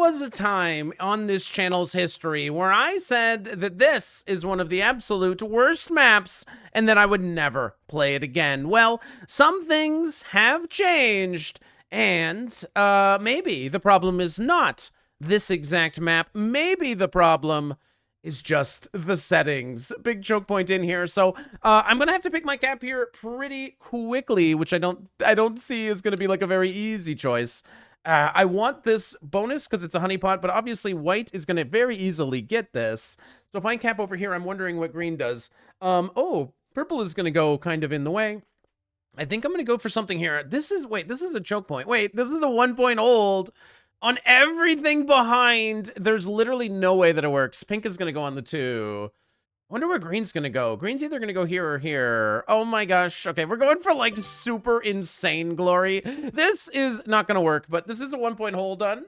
was a time on this channel's history where I said that this is one of the absolute worst maps and that I would never play it again. Well, some things have changed, and maybe the problem is not this exact map. Maybe the problem is just the settings. Big choke point in here. So I'm gonna have to pick my cap here pretty quickly, which I don't see is gonna be like a very easy choice. I want this bonus because it's a honeypot, but obviously white is gonna very easily get this. So if I cap over here, I'm wondering what green does. Oh, purple is gonna go kind of in the way. I think I'm gonna go for something here. This is a choke point. Wait, this is a 1 point hold. On everything behind, there's literally no way that it works. Pink is going to go on the 2. I wonder where green's going to go. Green's either going to go here or here. Oh my gosh. Okay, we're going for like super insane glory. This is not going to work, but this is a 1 point hold on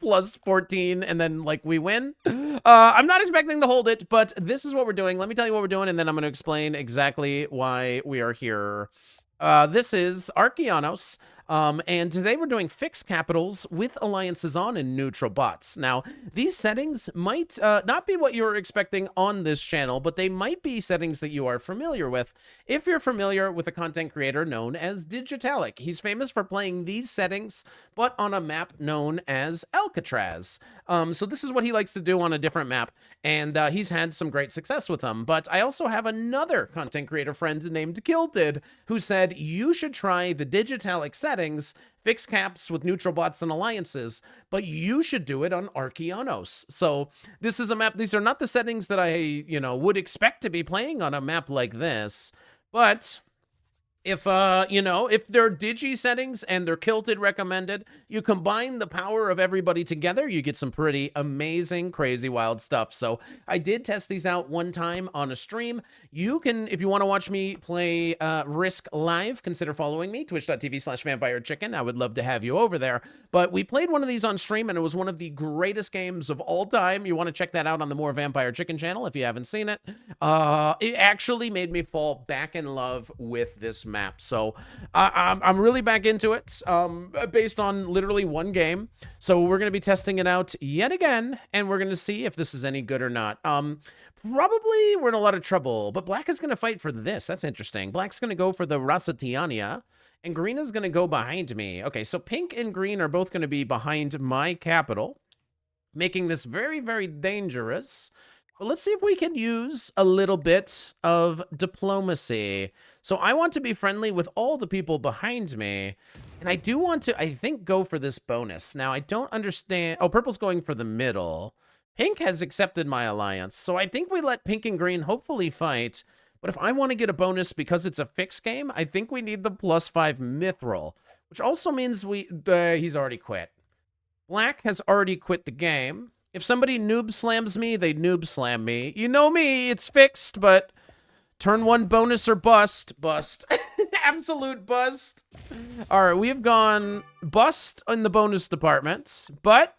plus 14, and then like we win. I'm not expecting to hold it, but this is what we're doing. Let me tell you what we're doing, and then I'm going to explain exactly why we are here. This is Arkeanos. And today we're doing fixed capitals with alliances on and neutral bots. Now, these settings might not be what you're expecting on this channel, but they might be settings that you are familiar with. If you're familiar with a content creator known as Digitalic, he's famous for playing these settings, but on a map known as Alcatraz. So this is what he likes to do on a different map, and he's had some great success with them. But I also have another content creator friend named Kilted who said you should try the Digitalic settings, fixed caps with neutral bots and alliances, but you should do it on Arkeanos. So this is a map. These are not the settings that I, would expect to be playing on a map like this, but if, if they're digi settings and they're Kilted recommended, you combine the power of everybody together, you get some pretty amazing, crazy, wild stuff. So I did test these out one time on a stream. You can, if you want to watch me play Risk live, consider following me, twitch.tv/vampirechicken. I would love to have you over there. But we played one of these on stream, and it was one of the greatest games of all time. You want to check that out on the More Vampire Chicken channel if you haven't seen it. It actually made me fall back in love with this map. So I'm really back into it based on literally one game. So we're going to be testing it out yet again, and we're going to see if this is any good or not. Probably we're in a lot of trouble, but black is going to fight for this. That's interesting. Black's going to go for the Rasatiania, and green is going to go behind me. Okay, so pink and green are both going to be behind my capital, making this very, very dangerous. But let's see if we can use a little bit of diplomacy. So I want to be friendly with all the people behind me. And I do want to, I think, go for this bonus. Now, I don't understand. Oh, purple's going for the middle. Pink has accepted my alliance. So I think we let pink and green hopefully fight. But if I want to get a bonus because it's a fixed game, I think we need the +5 mithril, which also means he's already quit. Black has already quit the game. If somebody noob slams me, they noob slam me. You know me, it's fixed, but turn 1 bonus or bust. Bust. Absolute bust. All right, we have gone bust in the bonus department, but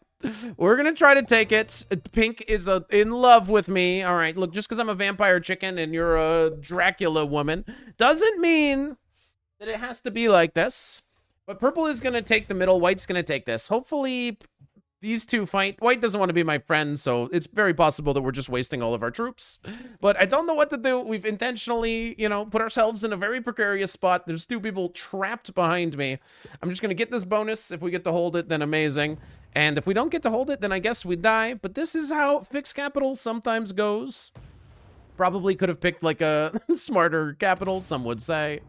we're going to try to take it. Pink is in love with me. All right, look, just because I'm a vampire chicken and you're a Dracula woman doesn't mean that it has to be like this. But purple is going to take the middle. White's going to take this. Hopefully these two fight. White doesn't want to be my friend, so it's very possible that we're just wasting all of our troops. But I don't know what to do. We've intentionally, put ourselves in a very precarious spot. There's 2 people trapped behind me. I'm just going to get this bonus. If we get to hold it, then amazing. And if we don't get to hold it, then I guess we die. But this is how fixed capital sometimes goes. Probably could have picked like a smarter capital, some would say.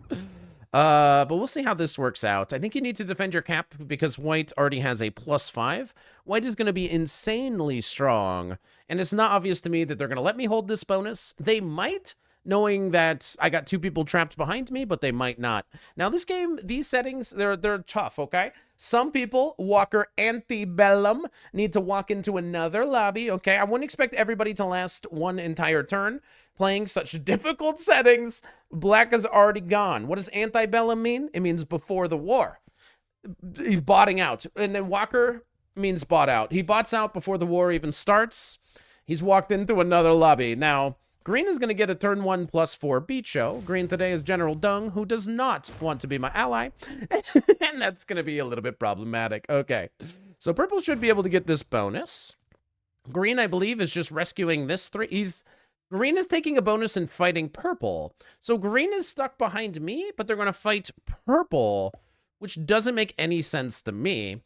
But we'll see how this works out. I think you need to defend your cap because white already has a +5. White is going to be insanely strong, and it's not obvious to me that they're going to let me hold this bonus. They might, knowing that I got 2 people trapped behind me, but they might not. Now, this game, these settings, they're tough, okay? Some people, Walker Antebellum, need to walk into another lobby, okay? I wouldn't expect everybody to last 1 entire turn playing such difficult settings. Black is already gone. What does Antebellum mean? It means before the war. He's botting out. And then Walker means bought out. He bots out before the war even starts. He's walked into another lobby. Now, green is going to get a turn 1 +4 beat show. Green today is General Dung, who does not want to be my ally. And that's going to be a little bit problematic. Okay. So purple should be able to get this bonus. Green, I believe, is just rescuing this 3. Green is taking a bonus and fighting purple. So green is stuck behind me, but they're going to fight purple, which doesn't make any sense to me.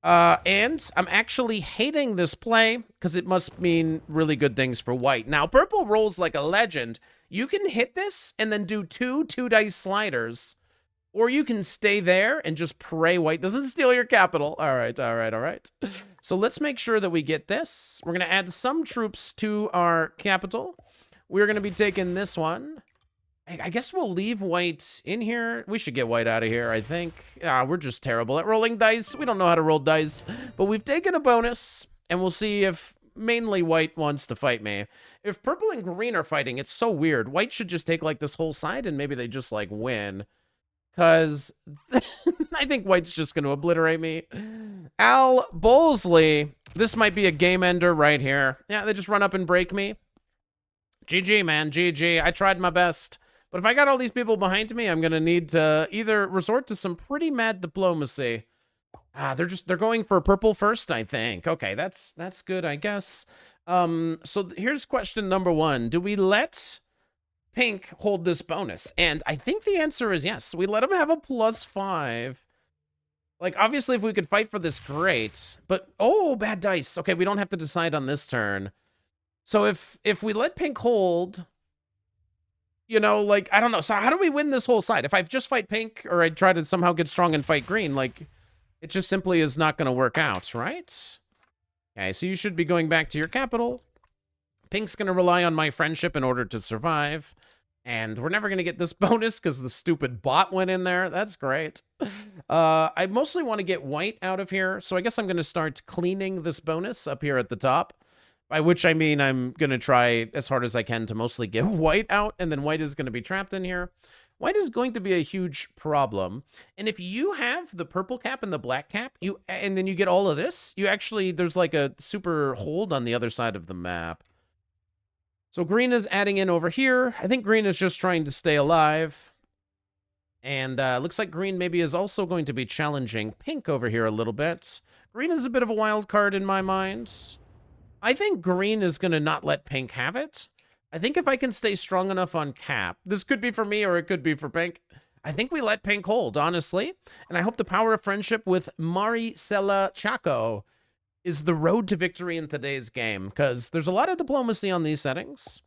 And I'm actually hating this play because it must mean really good things for white. Now, purple rolls like a legend. You can hit this and then do 2 2-dice sliders. Or you can stay there and just pray white doesn't steal your capital. All right, all right, all right. So let's make sure that we get this. We're going to add some troops to our capital. We're going to be taking this one. I guess we'll leave white in here. We should get white out of here, I think. We're just terrible at rolling dice. We don't know how to roll dice. But we've taken a bonus, and we'll see if mainly white wants to fight me. If purple and green are fighting, it's so weird. White should just take, like, this whole side, and maybe they just, like, win. Because I think white's just going to obliterate me. Al Bowlesley. This might be a game ender right here. Yeah, they just run up and break me. GG, man. GG. I tried my best. But if I got all these people behind me, I'm going to need to either resort to some pretty mad diplomacy. They're going for purple first, I think. Okay, that's good, I guess. So here's question number 1. Do we let pink hold this bonus? And I think the answer is yes. We let him have a +5. Like, obviously, if we could fight for this, great. But, oh, bad dice. Okay, we don't have to decide on this turn. So if we let pink hold, you know, like, I don't know. So how do we win this whole side? If I just fight pink or I try to somehow get strong and fight green, like, it just simply is not going to work out, right? Okay, so you should be going back to your capital. Pink's going to rely on my friendship in order to survive. And we're never going to get this bonus because the stupid bot went in there. That's great. I mostly want to get white out of here. So I guess I'm going to start cleaning this bonus up here at the top. By which I mean I'm going to try as hard as I can to mostly get white out. And then white is going to be trapped in here. White is going to be a huge problem. And if you have the purple cap and the black cap, and then you get all of this, you actually, there's like a super hold on the other side of the map. So green is adding in over here. I think green is just trying to stay alive. And looks like green maybe is also going to be challenging pink over here a little bit. Green is a bit of a wild card in my mind. I think green is going to not let pink have it. I think if I can stay strong enough on cap, this could be for me or it could be for pink. I think we let pink hold, honestly. And I hope the power of friendship with Maricela Chaco is the road to victory in today's game, because there's a lot of diplomacy on these settings.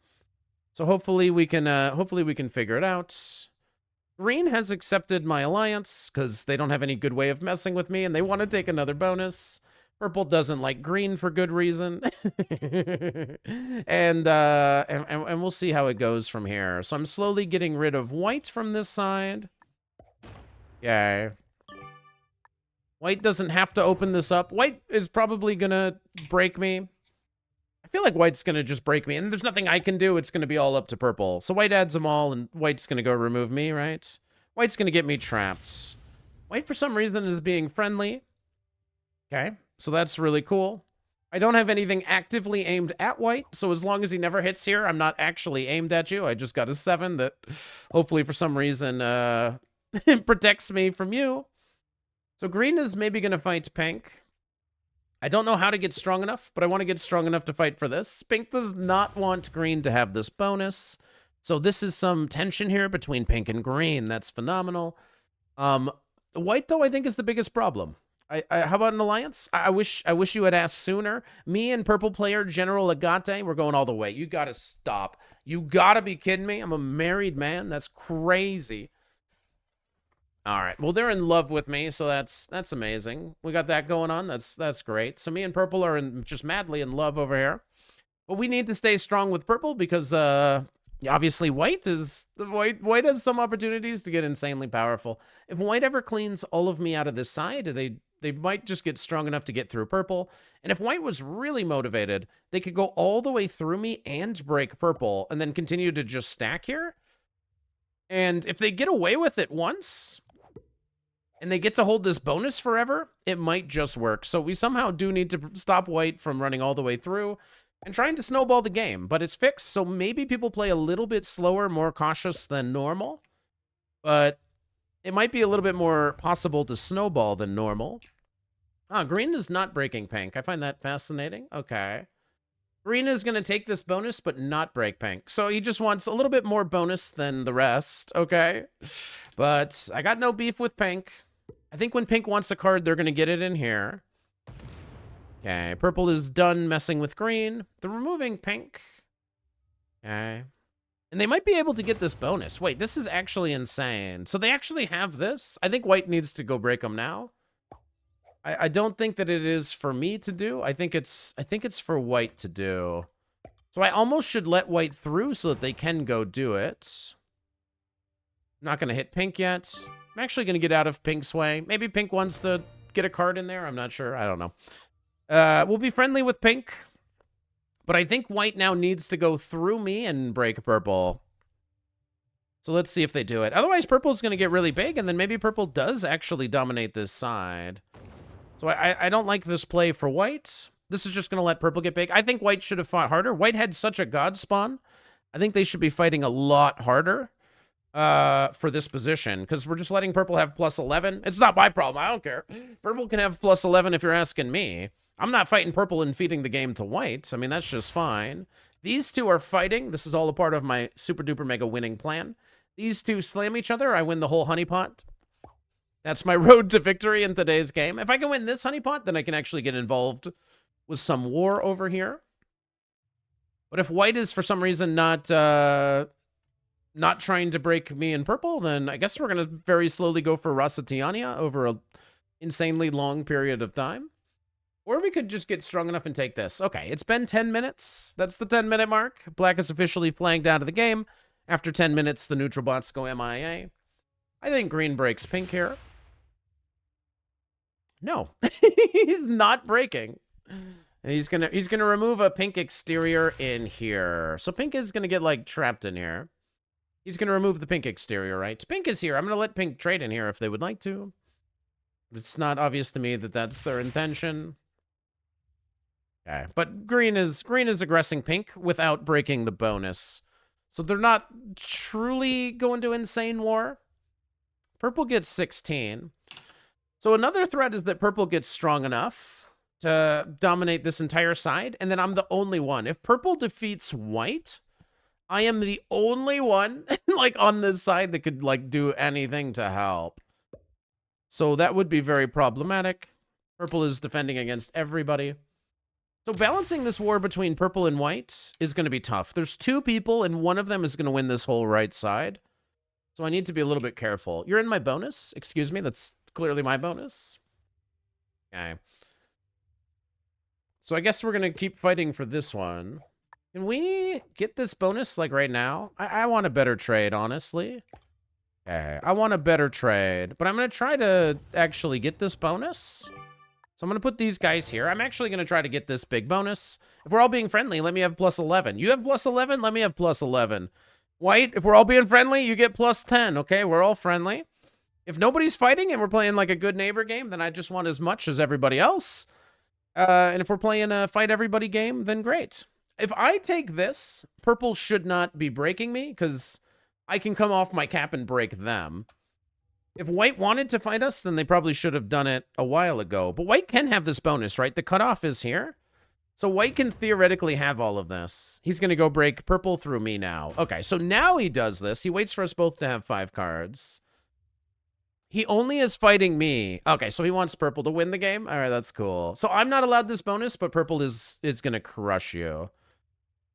So hopefully we can figure it out. Green has accepted my alliance because they don't have any good way of messing with me and they want to take another bonus. Purple doesn't like green for good reason. and we'll see how it goes from here. So I'm slowly getting rid of white from this side. Yeah. White doesn't have to open this up. White is probably going to break me. I feel like white's going to just break me. And there's nothing I can do. It's going to be all up to purple. So white adds them all, and white's going to go remove me, right? White's going to get me trapped. White, for some reason, is being friendly. Okay, so that's really cool. I don't have anything actively aimed at white, so as long as he never hits here, I'm not actually aimed at you. I just got a 7 that hopefully for some reason protects me from you. So green is maybe going to fight pink. I don't know how to get strong enough, but I want to get strong enough to fight for this. Pink does not want green to have this bonus. So this is some tension here between pink and green. That's phenomenal. White, though, I think is the biggest problem. How about an alliance? I wish you had asked sooner. Me and purple player General Agate, we're going all the way. You got to stop. You got to be kidding me. I'm a married man. That's crazy. All right. Well, they're in love with me, so that's amazing. We got that going on. That's great. So me and purple are just madly in love over here. But we need to stay strong with purple because obviously white has some opportunities to get insanely powerful. If white ever cleans all of me out of this side, they might just get strong enough to get through purple. And if white was really motivated, they could go all the way through me and break purple and then continue to just stack here. And if they get away with it once and they get to hold this bonus forever, it might just work. So we somehow do need to stop white from running all the way through and trying to snowball the game. But it's fixed, so maybe people play a little bit slower, more cautious than normal. But it might be a little bit more possible to snowball than normal. Oh, green is not breaking pink. I find that fascinating. Okay. Green is going to take this bonus, but not break pink. So he just wants a little bit more bonus than the rest. Okay. But I got no beef with pink. I think when pink wants a card, they're going to get it in here. Okay. Purple is done messing with green. They're removing pink. Okay. And they might be able to get this bonus. Wait, this is actually insane. So they actually have this? I think white needs to go break them now. I don't think that it is for me to do. I think it's for white to do. So I almost should let white through so that they can go do it. I'm not going to hit pink yet. I'm actually going to get out of pink's way. Maybe pink wants to get a card in there. I'm not sure. I don't know. We'll be friendly with pink. But I think white now needs to go through me and break purple. So let's see if they do it. Otherwise, purple's going to get really big, and then maybe purple does actually dominate this side. So I don't like this play for white. This is just going to let purple get big. I think white should have fought harder. White had such a god spawn. I think they should be fighting a lot harder for this position, because we're just letting purple have plus 11. It's not my problem. I don't care. Purple can have plus 11 if you're asking me. I'm not fighting purple and feeding the game to white. I mean, that's just fine. These two are fighting. This is all a part of my super duper mega winning plan. These two slam each other. I win the whole honeypot. That's my road to victory in today's game. If I can win this honeypot, then I can actually get involved with some war over here. But if white is for some reason not trying to break me in purple, then I guess we're going to very slowly go for Rossitiania over an insanely long period of time. Or we could just get strong enough and take this. Okay, it's been 10 minutes. That's the 10-minute mark. Black is officially flagged out of the game. After 10 minutes, the neutral bots go MIA. I think green breaks pink here. No, he's not breaking. And he's gonna remove a pink exterior in here. So pink is gonna get like trapped in here. He's gonna remove the pink exterior, right? Pink is here. I'm gonna let pink trade in here if they would like to. But it's not obvious to me that that's their intention. Okay, but green is aggressing pink without breaking the bonus. So they're not truly going to insane war. Purple gets 16. So another threat is that purple gets strong enough to dominate this entire side, and then I'm the only one. If purple defeats white, I am the only one like on this side that could like do anything to help. So that would be very problematic. Purple is defending against everybody. So balancing this war between purple and white is going to be tough. There's two people, and one of them is going to win this whole right side. So I need to be a little bit careful. You're in my bonus? Excuse me, that's clearly my bonus. Okay. So I guess we're going to keep fighting for this one. Can we get this bonus, like, right now? I want a better trade, honestly. Okay, I want a better trade. But I'm going to try to actually get this bonus. So I'm going to put these guys here. I'm actually going to try to get this big bonus. If we're all being friendly, let me have plus 11. You have plus 11? Let me have plus 11. White, if we're all being friendly, you get plus 10, okay? We're all friendly. If nobody's fighting and we're playing like a good neighbor game, then I just want as much as everybody else. And if we're playing a fight everybody game, then great. If I take this, purple should not be breaking me because I can come off my cap and break them. If white wanted to fight us, then they probably should have done it a while ago. But white can have this bonus, right? The cutoff is here. So white can theoretically have all of this. He's going to go break purple through me now. Okay, so now he does this. He waits for us both to have 5 cards. He only is fighting me. Okay, so he wants purple to win the game. All right, that's cool. So I'm not allowed this bonus, but purple is going to crush you.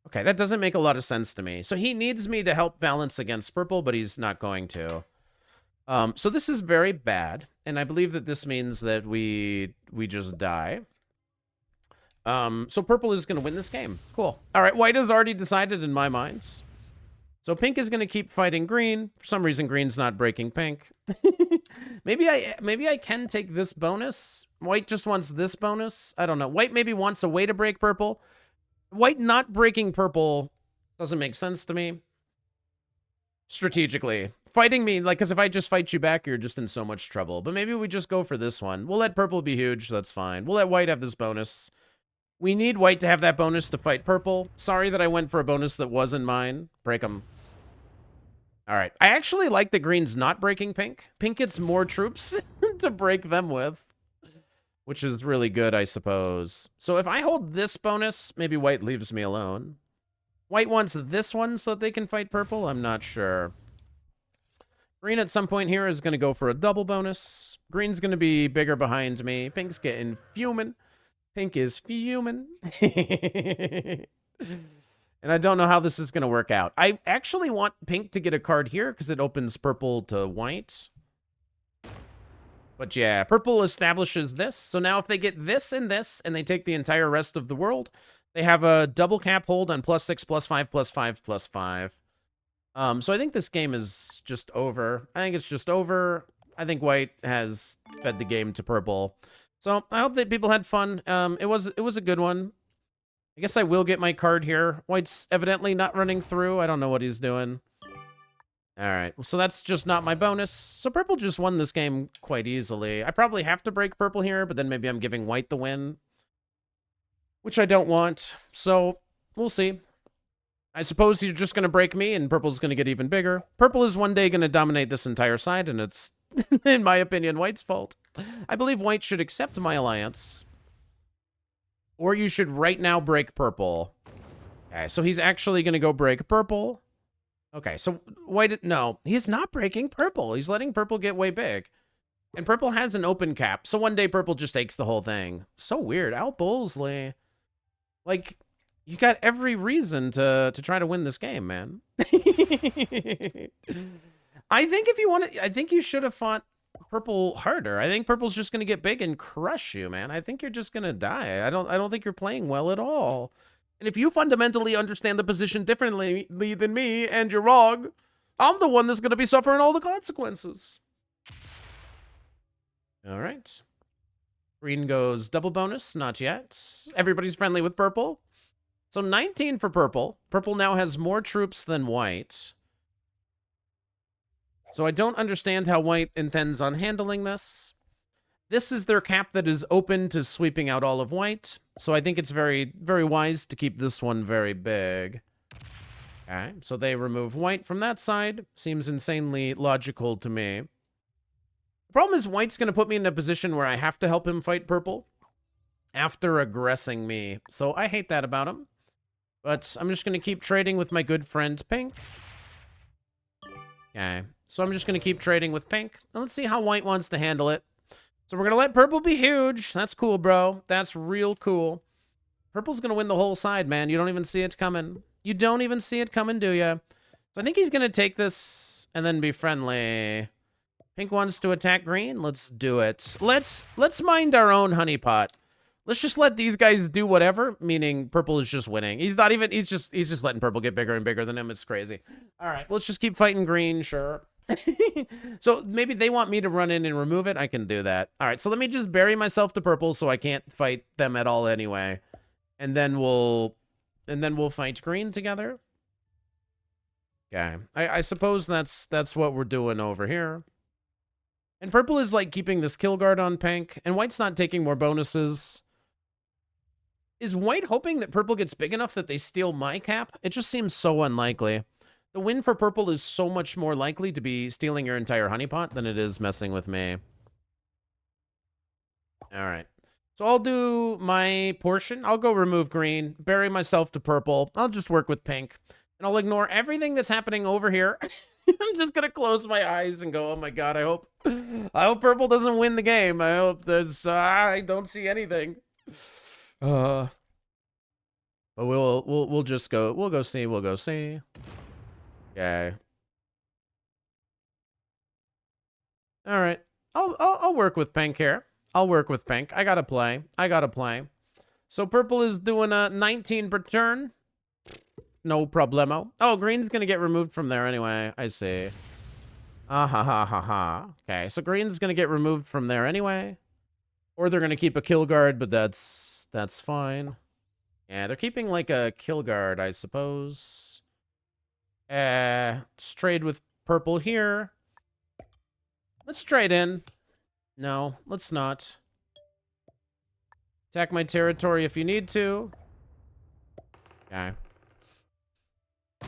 Okay, that doesn't make a lot of sense to me. So he needs me to help balance against purple, but he's not going to. So this is very bad, and I believe that this means that we just die. So purple is going to win this game. Cool. All right, white has already decided in my mind. So pink is going to keep fighting green. For some reason, green's not breaking pink. maybe I can take this bonus. White just wants this bonus. I don't know. White maybe wants a way to break purple. White not breaking purple doesn't make sense to me. Strategically. Fighting me, like, because if I just fight you back, you're just in so much trouble. But maybe we just go for this one. We'll let purple be huge. That's fine. We'll let white have this bonus. We need white to have that bonus to fight purple. Sorry that I went for a bonus that wasn't mine. Break them. All right. I actually like that green's not breaking pink. Pink gets more troops to break them with. which is really good, I suppose. So if I hold this bonus, maybe white leaves me alone. White wants this one so that they can fight purple? I'm not sure. Green at some point here is going to go for a double bonus. Green's going to be bigger behind me. Pink's getting fuming. Pink is fuming. And I don't know how this is going to work out. I actually want pink to get a card here because it opens purple to white. But yeah, purple establishes this. So now if they get this and they take the entire rest of the world, they have a double cap hold on +6, +5, +5, +5. So I think this game is just over. I think it's just over. I think white has fed the game to purple. So I hope that people had fun. It was a good one. I guess I will get my card here. White's evidently not running through. I don't know what he's doing. All right, so that's just not my bonus. So purple just won this game quite easily. I probably have to break purple here, but then maybe I'm giving white the win, which I don't want. So we'll see. I suppose you're just going to break me, and purple's going to get even bigger. Purple is one day going to dominate this entire side, and it's, in my opinion, white's fault. I believe white should accept my alliance. Or you should right now break purple. Okay, so he's actually going to go break purple. Okay, so white, no, he's not breaking purple. He's letting purple get way big. And purple has an open cap, so one day purple just takes the whole thing. So weird. Al Bullsley. Like, you got every reason to try to win this game, man. I think if you want to, I think you should have fought purple harder. I think purple's just going to get big and crush you, man. I think you're just going to die. I don't think you're playing well at all. And if you fundamentally understand the position differently than me, and you're wrong, I'm the one that's going to be suffering all the consequences. All right. Green goes double bonus. Not yet. Everybody's friendly with purple. So 19 for purple. Purple now has more troops than white. So I don't understand how white intends on handling this. This is their cap that is open to sweeping out all of white. So I think it's very, very wise to keep this one very big. Okay, so they remove white from that side. Seems insanely logical to me. The problem is white's going to put me in a position where I have to help him fight purple after aggressing me. So I hate that about him. But I'm just going to keep trading with my good friend pink. Okay, so I'm just going to keep trading with pink. And let's see how white wants to handle it. So we're going to let purple be huge. That's cool, bro. That's real cool. Purple's going to win the whole side, man. You don't even see it coming. You don't even see it coming, do you? So I think he's going to take this and then be friendly. Pink wants to attack green. Let's do it. Let's mind our own honeypot. Let's just let these guys do whatever, meaning purple is just winning. He's just letting purple get bigger and bigger than him. It's crazy. All right, let's just keep fighting green, sure. So maybe they want me to run in and remove it. I can do that. All right, so let me just bury myself to purple so I can't fight them at all anyway. And then we'll fight green together. Okay. I suppose that's what we're doing over here. And purple is like keeping this kill guard on pink, and white's not taking more bonuses. Is white hoping that purple gets big enough that they steal my cap? It just seems so unlikely. The win for purple is so much more likely to be stealing your entire honeypot than it is messing with me. All right. So I'll do my portion. I'll go remove green, bury myself to purple. I'll just work with pink. And I'll ignore everything that's happening over here. I'm just going to close my eyes and go, oh my God, I hope purple doesn't win the game. I hope I don't see anything. But we'll just go, we'll go see. Okay. All right. I'll work with pink here. I'll work with pink. I gotta play. So purple is doing a 19 per turn. No problemo. Oh, green's gonna get removed from there anyway. I see. Ha ha ha. Okay, so green's gonna get removed from there anyway. Or they're gonna keep a kill guard, but that's fine. Yeah, they're keeping like a kill guard, I suppose. Let's trade with purple here. Let's trade in. No, let's not. Attack my territory if you need to. Okay.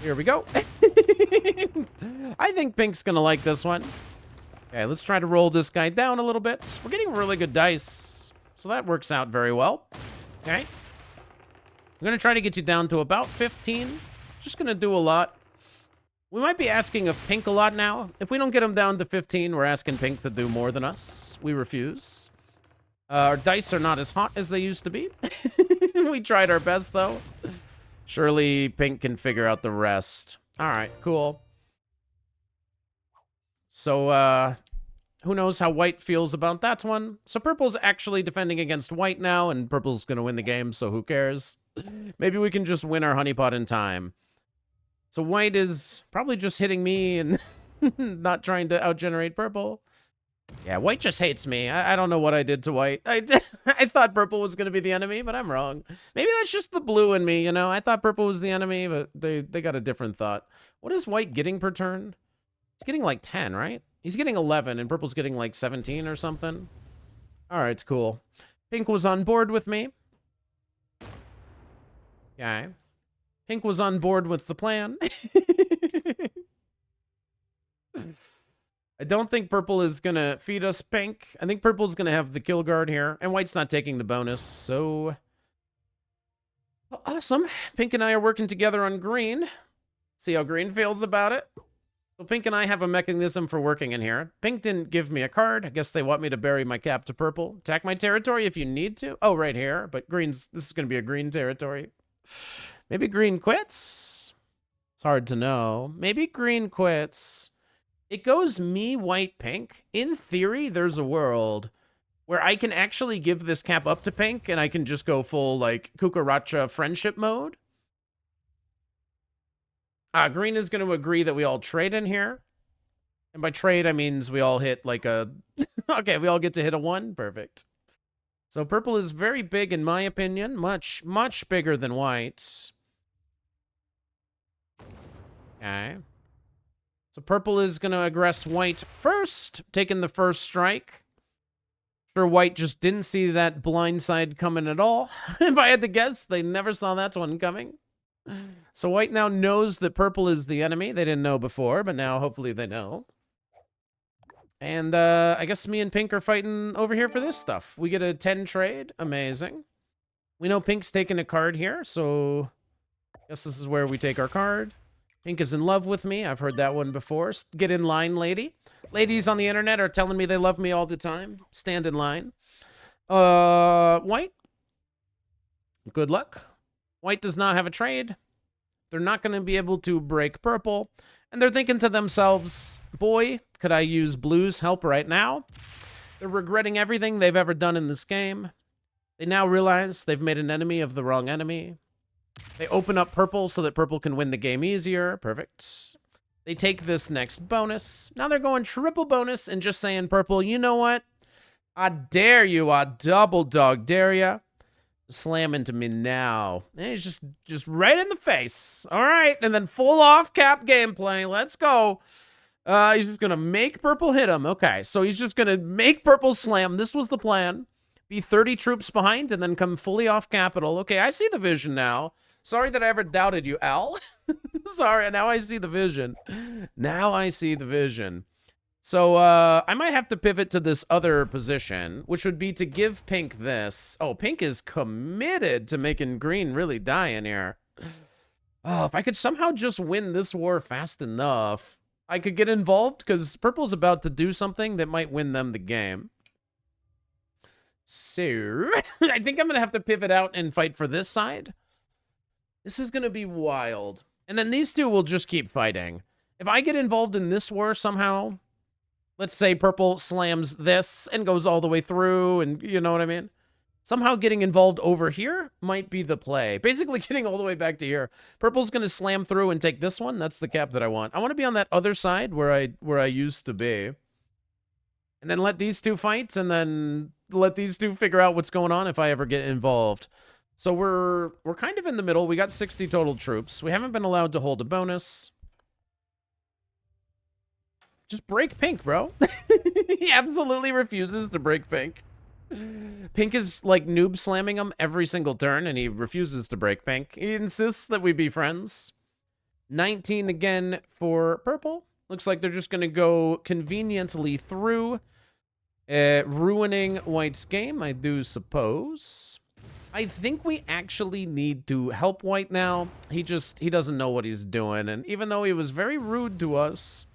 Here we go. I think pink's gonna like this one. Okay, let's try to roll this guy down a little bit. We're getting really good dice. So that works out very well. Okay. I'm going to try to get you down to about 15. Just going to do a lot. We might be asking of pink a lot now. If we don't get him down to 15, we're asking pink to do more than us. We refuse. Our dice are not as hot as they used to be. We tried our best, though. Surely pink can figure out the rest. All right, cool. So, who knows how white feels about that one? So purple's actually defending against white now, and purple's going to win the game, so who cares? Maybe we can just win our honeypot in time. So white is probably just hitting me and not trying to outgenerate purple. Yeah, white just hates me. I don't know what I did to white. I thought purple was going to be the enemy, but I'm wrong. Maybe that's just the blue in me, you know? I thought purple was the enemy, but they got a different thought. What is white getting per turn? He's getting like 10, right? He's getting 11, and purple's getting like 17 or something. All right, cool. Pink was on board with me. Okay. Pink was on board with the plan. I don't think purple is going to feed us pink. I think purple's going to have the kill guard here. And white's not taking the bonus, so... Awesome. Pink and I are working together on green. See how green feels about it. So pink and I have a mechanism for working in here. Pink didn't give me a card. I guess they want me to bury my cap to purple. Attack my territory if you need to. Oh, right here. But green's... This is going to be a green territory. Maybe green quits? It's hard to know. Maybe green quits. It goes me, white, pink. In theory, there's a world where I can actually give this cap up to pink and I can just go full, like, Cucaracha friendship mode. Green is going to agree that we all trade in here. And by trade, I means we all hit, like, a... Okay, we all get to hit a 1. Perfect. So purple is very big, in my opinion. Much, much bigger than white. Okay. So purple is going to aggress white first, taking the first strike. Sure, white just didn't see that blind side coming at all. If I had to guess, they never saw that one coming. So white now knows that purple is the enemy. They didn't know before, but now hopefully they know. And I guess me and pink are fighting over here for this stuff. We get a 10 trade. Amazing. We know pink's taking a card here, so I guess this is where we take our card. Pink is in love with me. I've heard that one before. Get in line, lady. Ladies on the internet are telling me they love me all the time. Stand in line. White. Good luck. White does not have a trade. They're not going to be able to break purple. And they're thinking to themselves, boy, could I use blue's help right now? They're regretting everything they've ever done in this game. They now realize they've made an enemy of the wrong enemy. They open up purple so that purple can win the game easier. Perfect. They take this next bonus. Now they're going triple bonus and just saying, purple, you know what? I dare you. I double dog dare you. Slam into me now. And he's just right in the face. All right. And then full off cap gameplay. Let's go. He's just going to make purple hit him. Okay. So he's just going to make purple slam. This was the plan. Be 30 troops behind and then come fully off capital. Okay. I see the vision now. Sorry that I ever doubted you, Al. Sorry. Now I see the vision. Now I see the vision. So, I might have to pivot to this other position, which would be to give pink this. Oh, pink is committed to making green really die in here. Oh, if I could somehow just win this war fast enough, I could get involved, because purple's about to do something that might win them the game. So, I think I'm going to have to pivot out and fight for this side. This is going to be wild. And then these two will just keep fighting. If I get involved in this war somehow... Let's say purple slams this and goes all the way through, and you know what I mean? Somehow getting involved over here might be the play. Basically getting all the way back to here. Purple's going to slam through and take this one. That's the cap that I want. I want to be on that other side where I used to be. And then let these two fight, and then let these two figure out what's going on if I ever get involved. So we're kind of in the middle. We got 60 total troops. We haven't been allowed to hold a bonus. Just break pink, bro. He absolutely refuses to break pink. Pink is like noob slamming him every single turn, and he refuses to break pink. He insists that we be friends. 19 again for purple. Looks like they're just going to go conveniently through. Ruining white's game, I do suppose. I think we actually need to help white now. He doesn't know what he's doing. And even though he was very rude to us,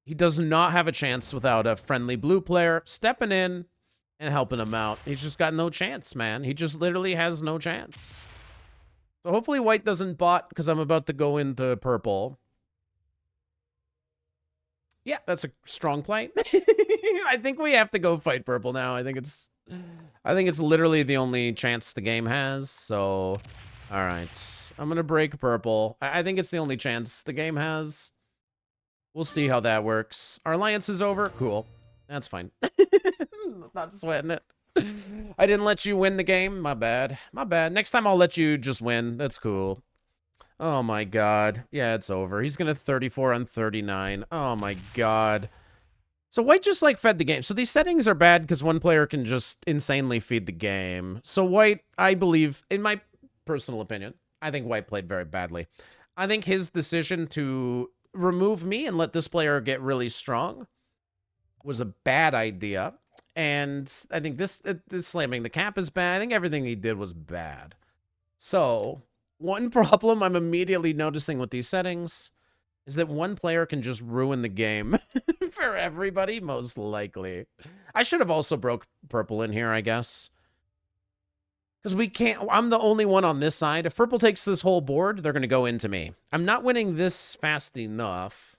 he does not have a chance without a friendly blue player stepping in and helping him out. He's just got no chance, man. He just literally has no chance. So hopefully white doesn't bot because I'm about to go into purple. Yeah, that's a strong play. I think we have to go fight purple now. I think it's literally the only chance the game has. So, all right. I'm going to break purple. I think it's the only chance the game has. We'll see how that works. Our alliance is over. Cool. That's fine. Not sweating it. I didn't let you win the game. My bad. My bad. Next time I'll let you just win. That's cool. Oh my god. Yeah, it's over. He's gonna 34 on 39. Oh my god. So white just like fed the game. So these settings are bad because one player can just insanely feed the game. So white, I believe, in my personal opinion, I think white played very badly. I think his decision to remove me and let this player get really strong was a bad idea. And I think this slamming the cap is bad. I think everything he did was bad. So one problem I'm immediately noticing with these settings is that one player can just ruin the game for everybody, most likely. I should have also broke purple in here, I guess. Because we can't... I'm the only one on this side. If purple takes this whole board, they're going to go into me. I'm not winning this fast enough.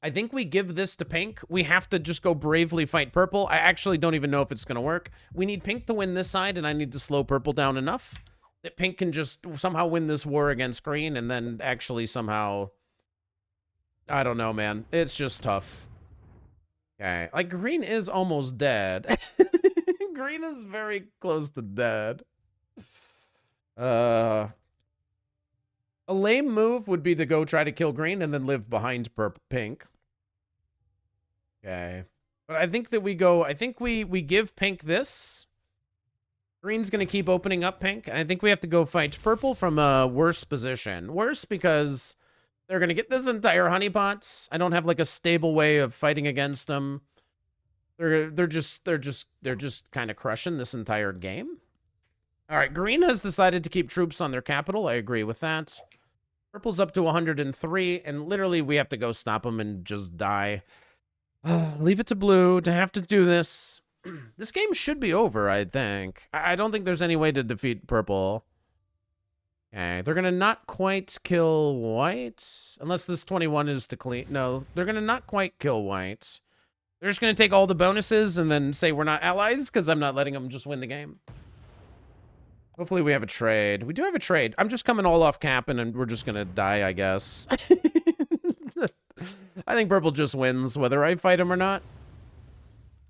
I think we give this to pink. We have to just go bravely fight purple. I actually don't even know if it's going to work. We need pink to win this side, and I need to slow purple down enough that pink can just somehow win this war against green, and then actually somehow... I don't know, man. It's just tough. Okay. Like, green is almost dead. Green is very close to dead. A lame move would be to go try to kill green and then live behind pink. Okay. But I think that we go... I think we give pink this. Green's going to keep opening up pink. And I think we have to go fight purple from a worse position. Worse because... they're going to get this entire honeypots. I don't have like a stable way of fighting against them. They're just kind of crushing this entire game. All right, green has decided to keep troops on their capital. I agree with that. Purple's up to 103, and literally we have to go stop them and just die. Leave it to blue to have to do this. This game should be over, I think. I don't think there's any way to defeat purple. Okay, they're going to not quite kill white. Unless this 21 is to clean. No, they're going to not quite kill white. They're just going to take all the bonuses and then say we're not allies because I'm not letting them just win the game. Hopefully we have a trade. We do have a trade. I'm just coming all off cap and we're just going to die, I guess. I think purple just wins whether I fight him or not.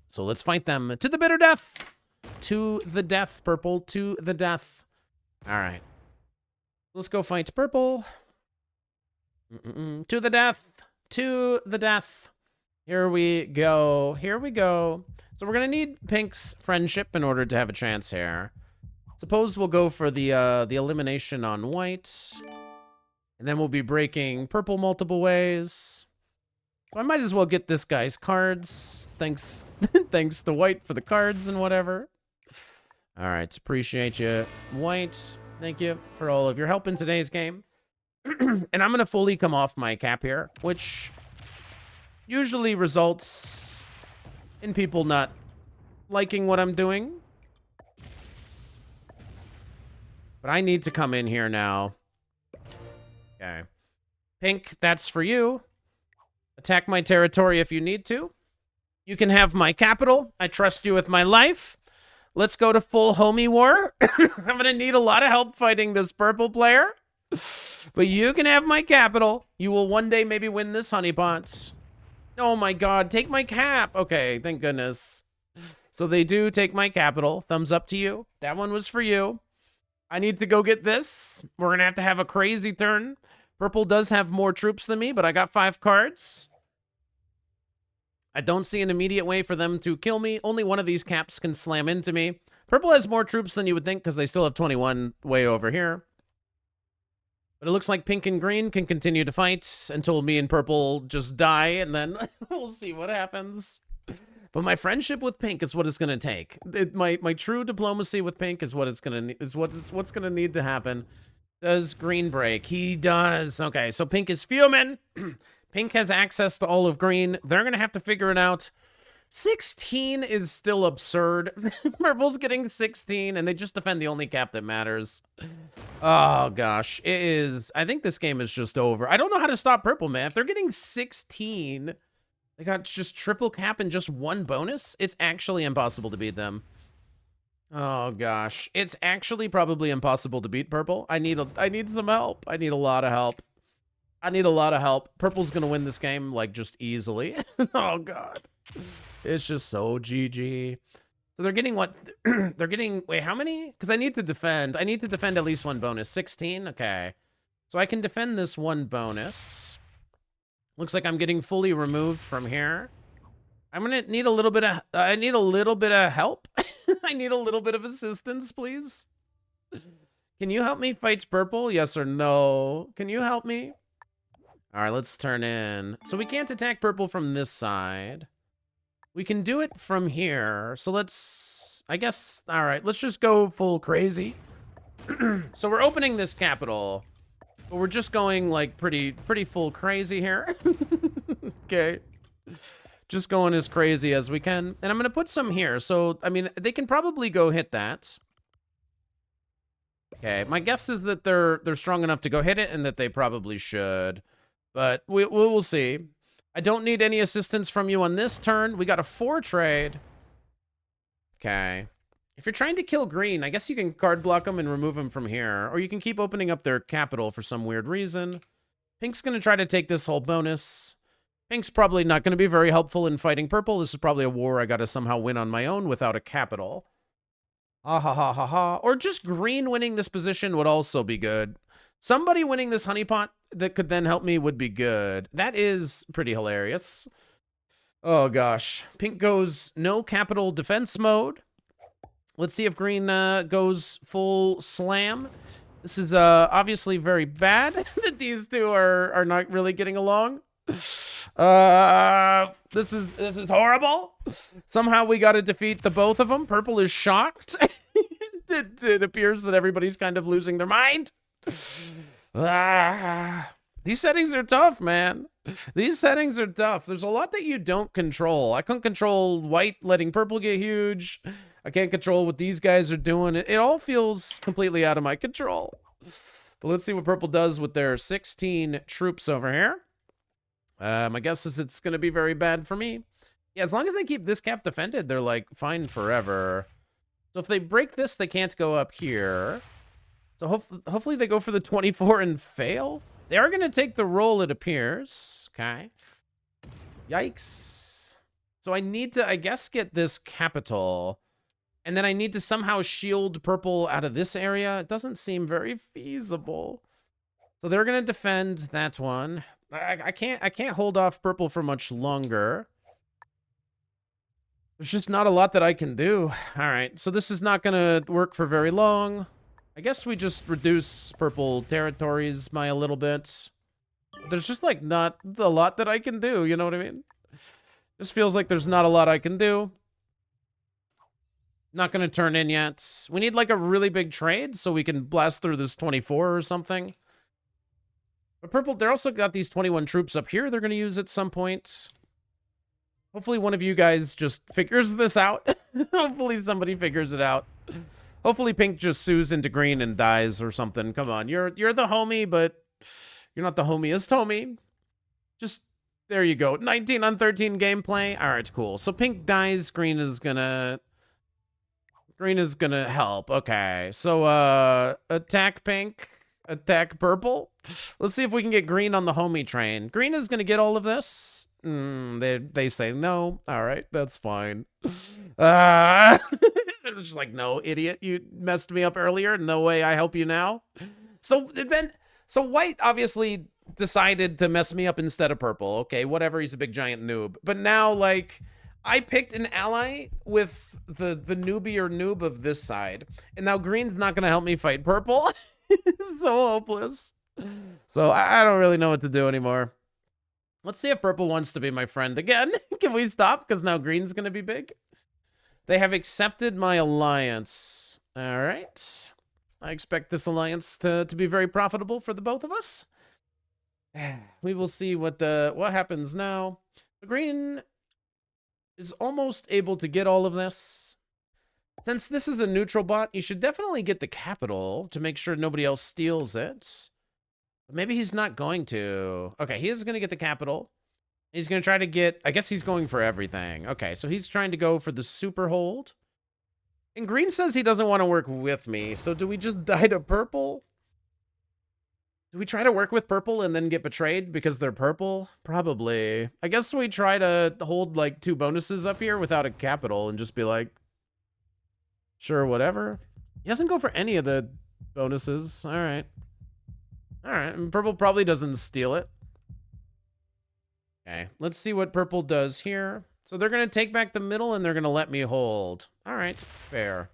So let's fight them to the bitter death. To the death, purple. To the death. All right. Let's go fight purple. To the death. To the death. Here we go. Here we go. So we're going to need pink's friendship in order to have a chance here. Suppose we'll go for the elimination on white. And then we'll be breaking purple multiple ways. So I might as well get this guy's cards. Thanks, thanks to white for the cards and whatever. All right. Appreciate you, white. Thank you for all of your help in today's game. And I'm going to fully come off my cap here, which usually results in people not liking what I'm doing. But I need to come in here now. Okay. Pink, that's for you. Attack my territory if you need to. You can have my capital. I trust you with my life. Let's go to full homie war. I'm going to need a lot of help fighting this purple player. But you can have my capital. You will one day maybe win this honeypots. Oh my god, take my cap. Okay, thank goodness. So they do take my capital. Thumbs up to you. That one was for you. I need to go get this. We're going to have a crazy turn. Purple does have more troops than me, but I got 5 cards. I don't see an immediate way for them to kill me. Only one of these caps can slam into me. Purple has more troops than you would think because they still have 21 way over here. But it looks like pink and green can continue to fight until me and purple just die, and then we'll see what happens. But my friendship with pink is what it's gonna take. My true diplomacy with pink is what it's gonna what's gonna need to happen. Does green break? He does. Okay, so pink is fuming. Pink has access to all of green. They're gonna have to figure it out. 16 is still absurd. Purple's getting 16, and they just defend the only cap that matters. Oh, gosh. It is... I think this game is just over. I don't know how to stop purple, man. If they're getting 16, they got just triple cap and just one bonus, it's actually impossible to beat them. Oh, gosh. It's actually probably impossible to beat purple. I need some help. I need a lot of help. I need a lot of help. Purple's gonna win this game, like, just easily. Oh, God. It's just so GG. So they're getting what? They're getting... Wait, how many? Because I need to defend. I need to defend at least one bonus. 16? Okay. So I can defend this one bonus. Looks like I'm getting fully removed from here. I'm gonna need a little bit of... I need a little bit of help. I need a little bit of assistance, please. Can you help me fight purple? Yes or no? Can you help me? All right, let's turn in. So we can't attack purple from this side. We can do it from here. So let's, I guess, all right, let's just go full crazy. So we're opening this capital, but we're just going like pretty full crazy here. Okay. Just going as crazy as we can. And I'm going to put some here. So, I mean, they can probably go hit that. Okay, my guess is that they're strong enough to go hit it and that they probably should. But we'll see. I don't need any assistance from you on this turn. We got a 4 trade. Okay. If you're trying to kill green, I guess you can card block them and remove them from here. Or you can keep opening up their capital for some weird reason. Pink's going to try to take this whole bonus. Pink's probably not going to be very helpful in fighting purple. This is probably a war I got to somehow win on my own without a capital. Ah ha ha ha ha. Or just green winning this position would also be good. Somebody winning this honeypot that could then help me would be good. That is pretty hilarious. Oh, gosh. Pink goes no capital defense mode. Let's see if green goes full slam. This is obviously very bad that these two are not really getting along. This is horrible. Somehow we got to defeat the both of them. Purple is shocked. It appears that everybody's kind of losing their mind. These settings are tough, man. These settings are tough. There's a lot that you don't control. I couldn't control white letting purple get huge. I can't control what these guys are doing. It all feels completely out of my control. But let's see what purple does with their 16 troops over here. My guess is it's going to be very bad for me. Yeah, as long as they keep this cap defended, they're like fine forever. So if they break this, they can't go up here. So hopefully they go for the 24 and fail. They are going to take the roll, it appears. Okay. Yikes. So I need to, I guess, get this capital. And then I need to somehow shield purple out of this area. It doesn't seem very feasible. So they're going to defend that one. I can't hold off purple for much longer. There's just not a lot that I can do. All right. So this is not going to work for very long. I guess we just reduce purple territories by a little bit. There's just like not a lot that I can do, you know what I mean? Just feels like there's not a lot I can do. Not gonna turn in yet. We need like a really big trade so we can blast through this 24 or something. But purple, they're also got these 21 troops up here they're gonna use at some point. Hopefully one of you guys just figures this out. Hopefully somebody figures it out. Hopefully pink just sues into green and dies or something. Come on, you're the homie, but you're not the homiest homie. Just, there you go. 19 on 13 gameplay. All right, cool. So pink dies, green is gonna help. Okay, so attack pink, attack purple. Let's see if we can get green on the homie train. Green is gonna get all of this. They say no. All right, that's fine. Just like, no, idiot, you messed me up earlier. No way I help you now. So white obviously decided to mess me up instead of purple. Okay, whatever, he's a big giant noob. But now, like, I picked an ally with the newbie or noob of this side. And now green's not going to help me fight purple. It's so hopeless. So I don't really know what to do anymore. Let's see if purple wants to be my friend again. Can we stop? Because now green's going to be big. They have accepted my alliance. All right. I expect this alliance to be very profitable for the both of us. We will see what happens now. Green is almost able to get all of this. Since this is a neutral bot, you should definitely get the capital to make sure nobody else steals it. But maybe he's not going to. Okay, he is going to get the capital. He's going to try to get... I guess he's going for everything. Okay, so he's trying to go for the super hold. And green says he doesn't want to work with me. So do we just die to purple? Do we try to work with purple and then get betrayed because they're purple? Probably. I guess we try to hold like 2 bonuses up here without a capital and just be like, sure, whatever. He doesn't go for any of the bonuses. All right. All right. And purple probably doesn't steal it. Okay. Let's see what purple does here. So they're going to take back the middle and they're going to let me hold. All right. Fair.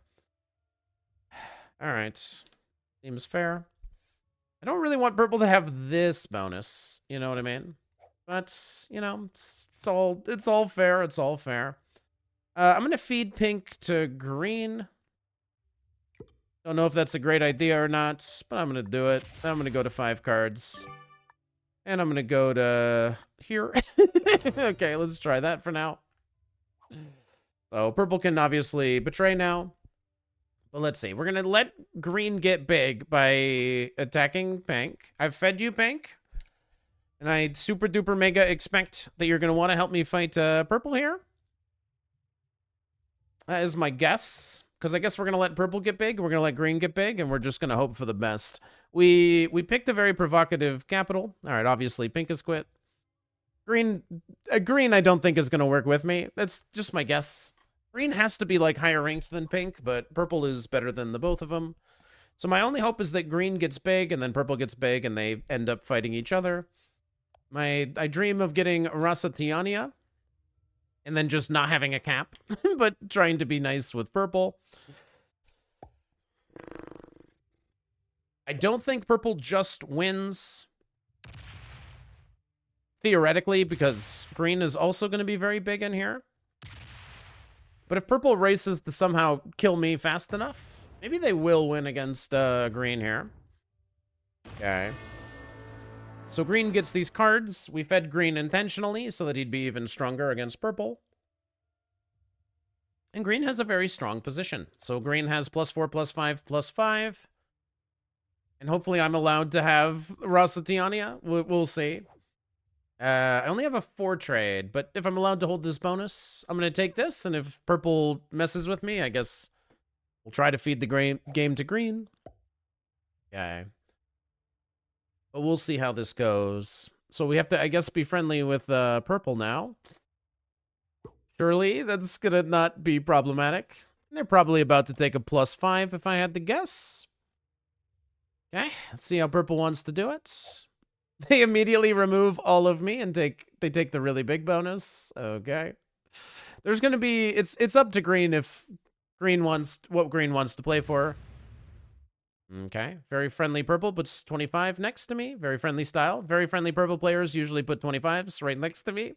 All right. Seems fair. I don't really want purple to have this bonus. You know what I mean? But, you know, it's all fair. It's all fair. I'm going to feed pink to green. Don't know if that's a great idea or not, but I'm going to do it. I'm going to go to 5 cards. And I'm going to go to here. Okay, let's try that for now. So purple can obviously betray now. But let's see. We're going to let green get big by attacking pink. I've fed you, pink. And I super duper mega expect that you're going to want to help me fight purple here. That is my guess. Because I guess we're going to let purple get big. We're going to let green get big. And we're just going to hope for the best. We picked a very provocative capital. All right, obviously pink has quit. Green I don't think is going to work with me. That's just my guess. Green has to be like higher ranked than pink, but purple is better than the both of them. So my only hope is that green gets big and then purple gets big and they end up fighting each other. I dream of getting Rasatiania and then just not having a cap, but trying to be nice with purple. I don't think purple just wins theoretically because green is also going to be very big in here. But if purple races to somehow kill me fast enough, maybe they will win against green here. Okay. So green gets these cards. We fed green intentionally so that he'd be even stronger against purple. And green has a very strong position. So green has +4, +5, +5. And hopefully I'm allowed to have Rasatiania. We'll see. I only have a 4 trade, but if I'm allowed to hold this bonus, I'm going to take this. And if purple messes with me, I guess we'll try to feed the game to green. Okay. But we'll see how this goes. So we have to, I guess, be friendly with purple now. Surely that's going to not be problematic. They're probably about to take a +5 if I had to guess. Okay, let's see how purple wants to do it. They immediately remove all of me and they take the really big bonus. Okay. There's going to be, it's up to green if green wants, what green wants to play for. Okay, very friendly purple puts 25 next to me. Very friendly style. Very friendly purple players usually put 25s right next to me.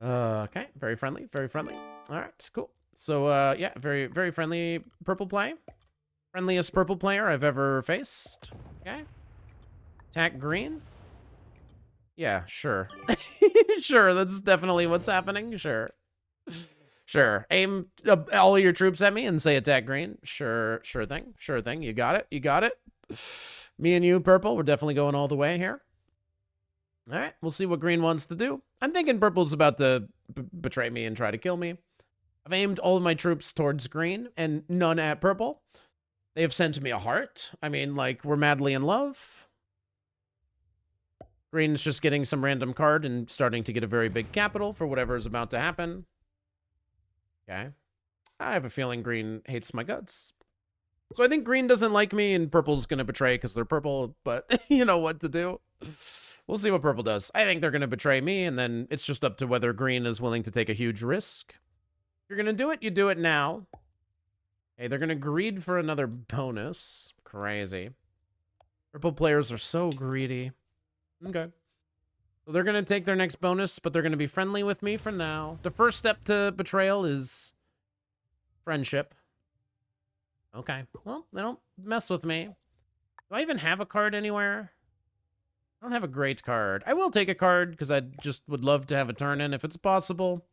Okay, very friendly, very friendly. All right, cool. So, yeah, very, very friendly purple play. Friendliest purple player I've ever faced. Okay. Attack green? Yeah, sure. Sure, that's definitely what's happening. Sure. Sure. Aim all of your troops at me and say attack green. Sure, sure thing. Sure thing. You got it. You got it. Me and you, purple, we're definitely going all the way here. All right, we'll see what green wants to do. I'm thinking purple's about to betray me and try to kill me. I've aimed all of my troops towards green and none at purple. They have sent me a heart. I mean, like, we're madly in love. Green's just getting some random card and starting to get a very big capital for whatever is about to happen. Okay. I have a feeling green hates my guts. So I think green doesn't like me and purple's going to betray because they're purple, but you know what to do. We'll see what purple does. I think they're going to betray me, and then it's just up to whether green is willing to take a huge risk. If you're going to do it, you do it now. Okay, they're going to greed for another bonus. Crazy. Purple players are so greedy. Okay. So they're going to take their next bonus, but they're going to be friendly with me for now. The first step to betrayal is friendship. Okay. Well, they don't mess with me. Do I even have a card anywhere? I don't have a great card. I will take a card because I just would love to have a turn in if it's possible.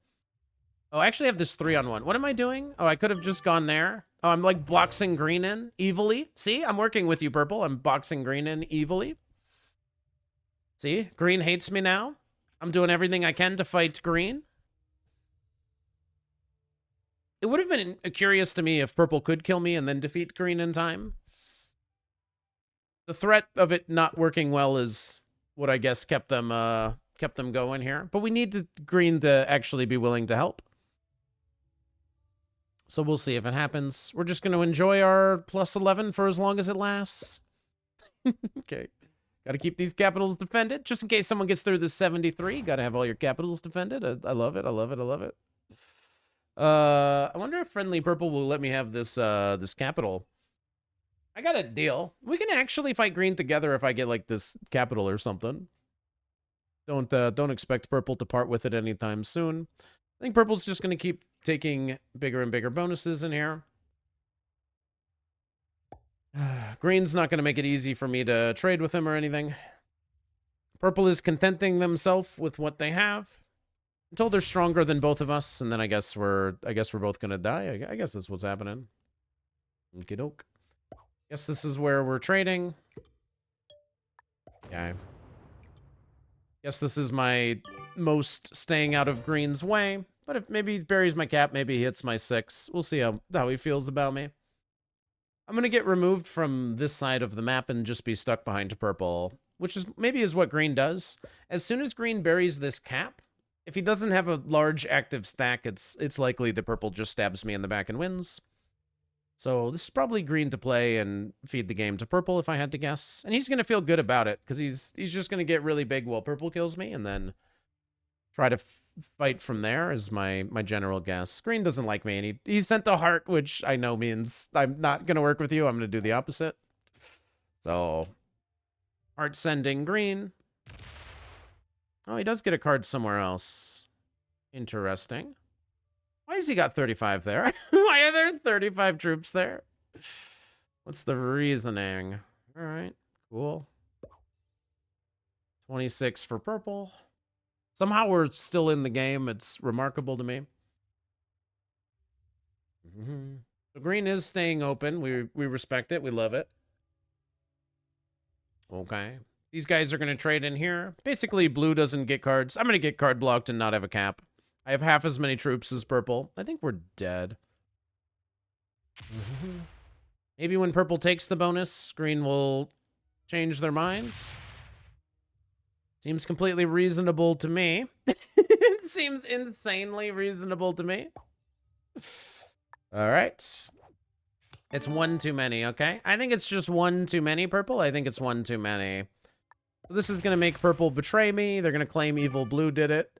Oh, I actually have this 3-on-1. What am I doing? Oh, I could have just gone there. Oh, I'm like boxing green in evilly. See, I'm working with you, purple. I'm boxing green in evilly. See, green hates me now. I'm doing everything I can to fight green. It would have been curious to me if purple could kill me and then defeat green in time. The threat of it not working well is what I guess kept them going here. But we need green to actually be willing to help. So we'll see if it happens. We're just going to enjoy our +11 for as long as it lasts. Okay. Got to keep these capitals defended. Just in case someone gets through this 73, got to have all your capitals defended. I love it. I love it. I love it. I wonder if friendly purple will let me have this this capital. I got a deal. We can actually fight green together if I get like this capital or something. Don't expect purple to part with it anytime soon. I think purple's just going to keep taking bigger and bigger bonuses in here. Green's not going to make it easy for me to trade with him or anything. Purple is contenting themselves with what they have until they're stronger than both of us, and then I guess we're both going to die. I guess that's what's happening. Okie doke. Guess this is where we're trading. Okay. Guess this is my most staying out of green's way. But if maybe he buries my cap, maybe he hits my 6. We'll see how he feels about me. I'm going to get removed from this side of the map and just be stuck behind purple, which is maybe what green does. As soon as green buries this cap, if he doesn't have a large active stack, it's likely that purple just stabs me in the back and wins. So this is probably green to play and feed the game to purple if I had to guess. And he's going to feel good about it because he's just going to get really big while purple kills me and then try to fight from there is my general guess. Green doesn't like me, and he sent the heart, which I know means I'm not going to work with you. I'm going to do the opposite. So, heart sending green. Oh, he does get a card somewhere else. Interesting. Why has he got 35 there? Why are there 35 troops there? What's the reasoning? All right, cool. 26 for purple. Somehow we're still in the game. It's remarkable to me. So green is staying open. We respect it. We love it. Okay. These guys are going to trade in here. Basically, blue doesn't get cards. I'm going to get card blocked and not have a cap. I have half as many troops as purple. I think we're dead. Maybe when purple takes the bonus, green will change their minds. Seems completely reasonable to me. It seems insanely reasonable to me. All right. It's one too many, okay? I think it's just one too many, purple. I think it's one too many. So this is going to make purple betray me. They're going to claim evil blue did it.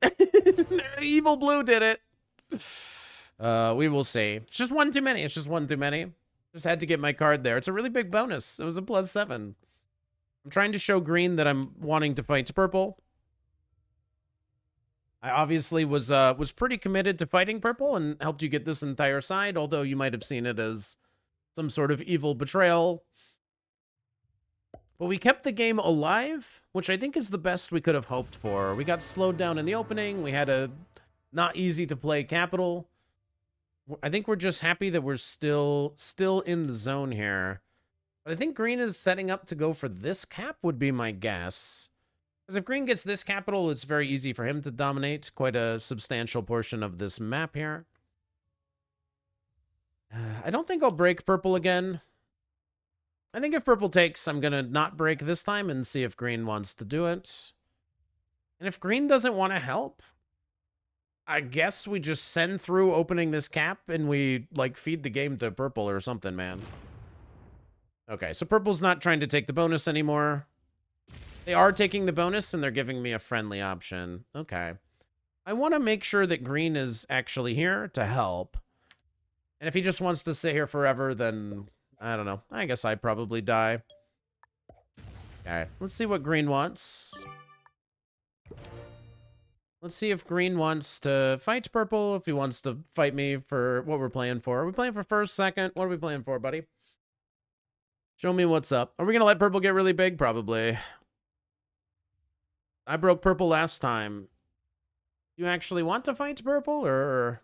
Evil blue did it. We will see. It's just one too many. It's just one too many. Just had to get my card there. It's a really big bonus. It was a +7. I'm trying to show green that I'm wanting to fight purple. I obviously was pretty committed to fighting purple and helped you get this entire side, although you might have seen it as some sort of evil betrayal. But we kept the game alive, which I think is the best we could have hoped for. We got slowed down in the opening. We had a not easy to play capital. I think we're just happy that we're still in the zone here. But I think green is setting up to go for this cap would be my guess. Because if green gets this capital, it's very easy for him to dominate quite a substantial portion of this map here. I don't think I'll break purple again. I think if purple takes, I'm going to not break this time and see if green wants to do it. And if green doesn't want to help, I guess we just send through opening this cap and we, like, feed the game to purple or something, man. Okay, so purple's not trying to take the bonus anymore. They are taking the bonus, and they're giving me a friendly option. Okay. I want to make sure that green is actually here to help. And if he just wants to sit here forever, then, I don't know. I guess I'd probably die. Okay, let's see what green wants. Let's see if green wants to fight purple, if he wants to fight me for what we're playing for. Are we playing for first, second? What are we playing for, buddy? Show me what's up. Are we going to let purple get really big? Probably. I broke purple last time. Do you actually want to fight purple, or...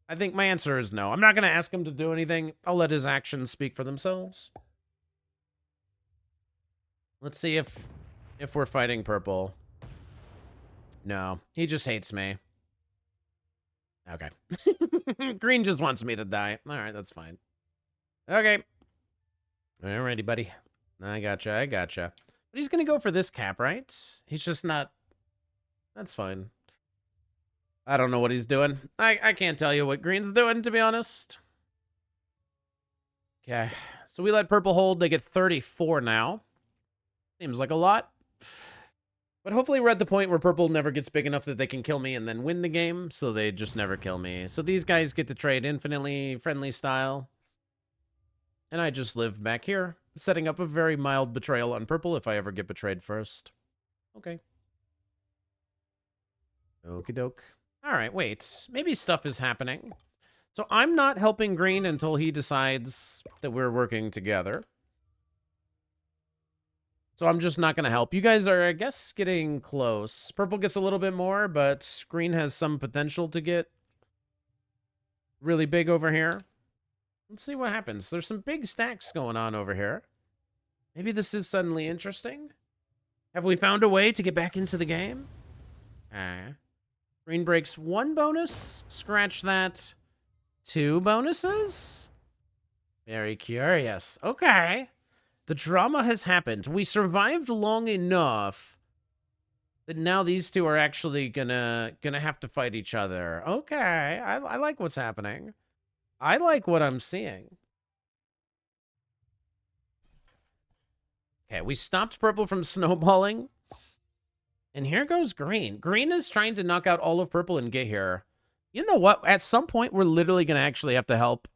I think my answer is no. I'm not going to ask him to do anything. I'll let his actions speak for themselves. Let's see if we're fighting purple. No, he just hates me. Okay. Green just wants me to die. All right, that's fine. Okay. Alrighty, buddy. I gotcha. But he's going to go for this cap, right? He's just not... That's fine. I don't know what he's doing. I can't tell you what green's doing, to be honest. Okay. So we let purple hold. They get 34 now. Seems like a lot. But hopefully we're at the point where purple never gets big enough that they can kill me and then win the game, so they just never kill me. So these guys get to trade infinitely friendly style. And I just live back here, setting up a very mild betrayal on purple if I ever get betrayed first. Okay. Okie doke. All right, wait. Maybe stuff is happening. So I'm not helping green until he decides that we're working together. So I'm just not going to help. You guys are, I guess, getting close. Purple gets a little bit more, but green has some potential to get really big over here. Let's see what happens. There's some big stacks going on over here. Maybe this is suddenly interesting. Have we found a way to get back into the game? Green breaks 1 bonus. Scratch that. 2 bonuses? Very curious. Okay. The drama has happened. We survived long enough that now these two are actually gonna have to fight each other. Okay, I like what's happening. I like what I'm seeing. Okay, we stopped purple from snowballing. And here goes green. Green is trying to knock out all of purple and get here. You know what? At some point, we're literally gonna actually have to help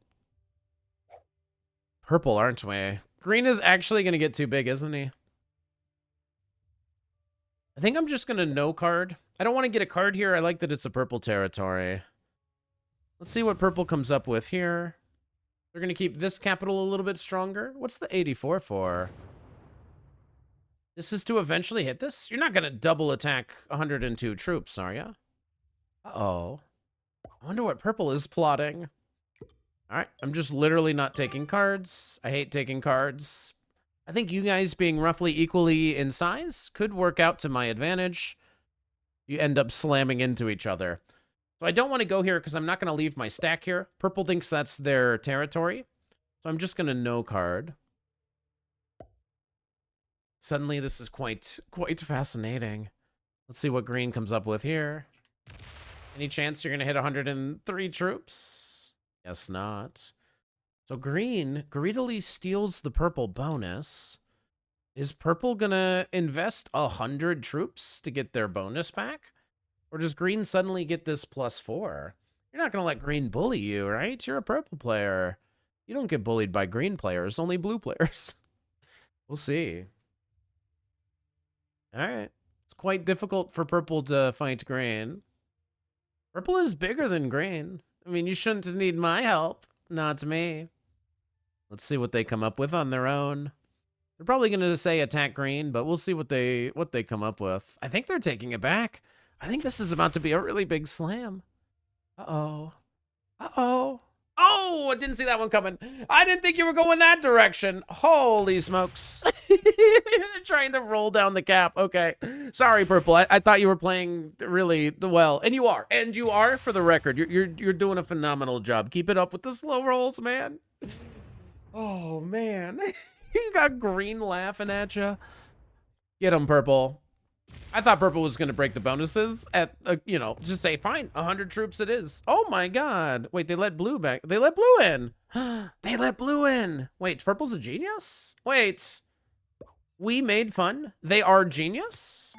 purple, aren't we? Green is actually going to get too big, isn't he? I think I'm just going to no card. I don't want to get a card here. I like that it's a purple territory. Let's see what purple comes up with here. They're going to keep this capital a little bit stronger. What's the 84 for? This is to eventually hit this? You're not going to double attack 102 troops, are you? Uh-oh. I wonder what purple is plotting. All right, I'm just literally not taking cards. I hate taking cards. I think you guys being roughly equally in size could work out to my advantage. You end up slamming into each other. So I don't want to go here because I'm not going to leave my stack here. Purple thinks that's their territory. So I'm just going to no card. Suddenly, this is quite fascinating. Let's see what green comes up with here. Any chance you're going to hit 103 troops? Guess not. So green greedily steals the purple bonus. Is purple gonna invest 100 troops to get their bonus back? Or does green suddenly get this +4? You're not gonna let green bully you, right? You're a purple player. You don't get bullied by green players, only blue players. We'll see. All right. It's quite difficult for purple to fight green. Purple is bigger than green. I mean, you shouldn't need my help. Not me. Let's see what they come up with on their own. They're probably going to say attack green, but we'll see what they come up with. I think they're taking it back. I think this is about to be a really big slam. Uh-oh. Uh-oh. Oh, I didn't see that one coming. I didn't think you were going that direction. Holy smokes. They're trying to roll down the cap. Okay. Sorry, purple. I thought you were playing really well. And you are. And you are, for the record. You're doing a phenomenal job. Keep it up with the slow rolls, man. Oh, man. You got green laughing at you. Get him, purple. I thought purple was going to break the bonuses at, you know, just say, fine, 100 troops it is. Oh, my God. Wait, they let blue back. They let blue in. They let blue in. Wait, purple's a genius? Wait. We made fun. They are genius?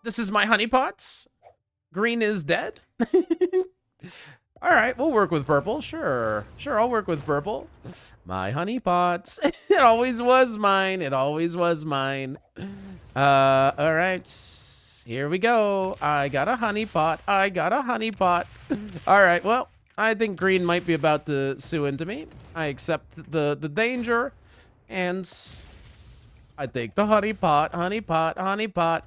This is my honeypot? Green is dead? All right, we'll work with purple. Sure, I'll work with purple. My honeypot. It always was mine. It always was mine. All right. Here we go. I got a honeypot. I got a honeypot. All right, well, I think green might be about to sue into me. I accept the danger, and I take the honeypot, honeypot, honeypot.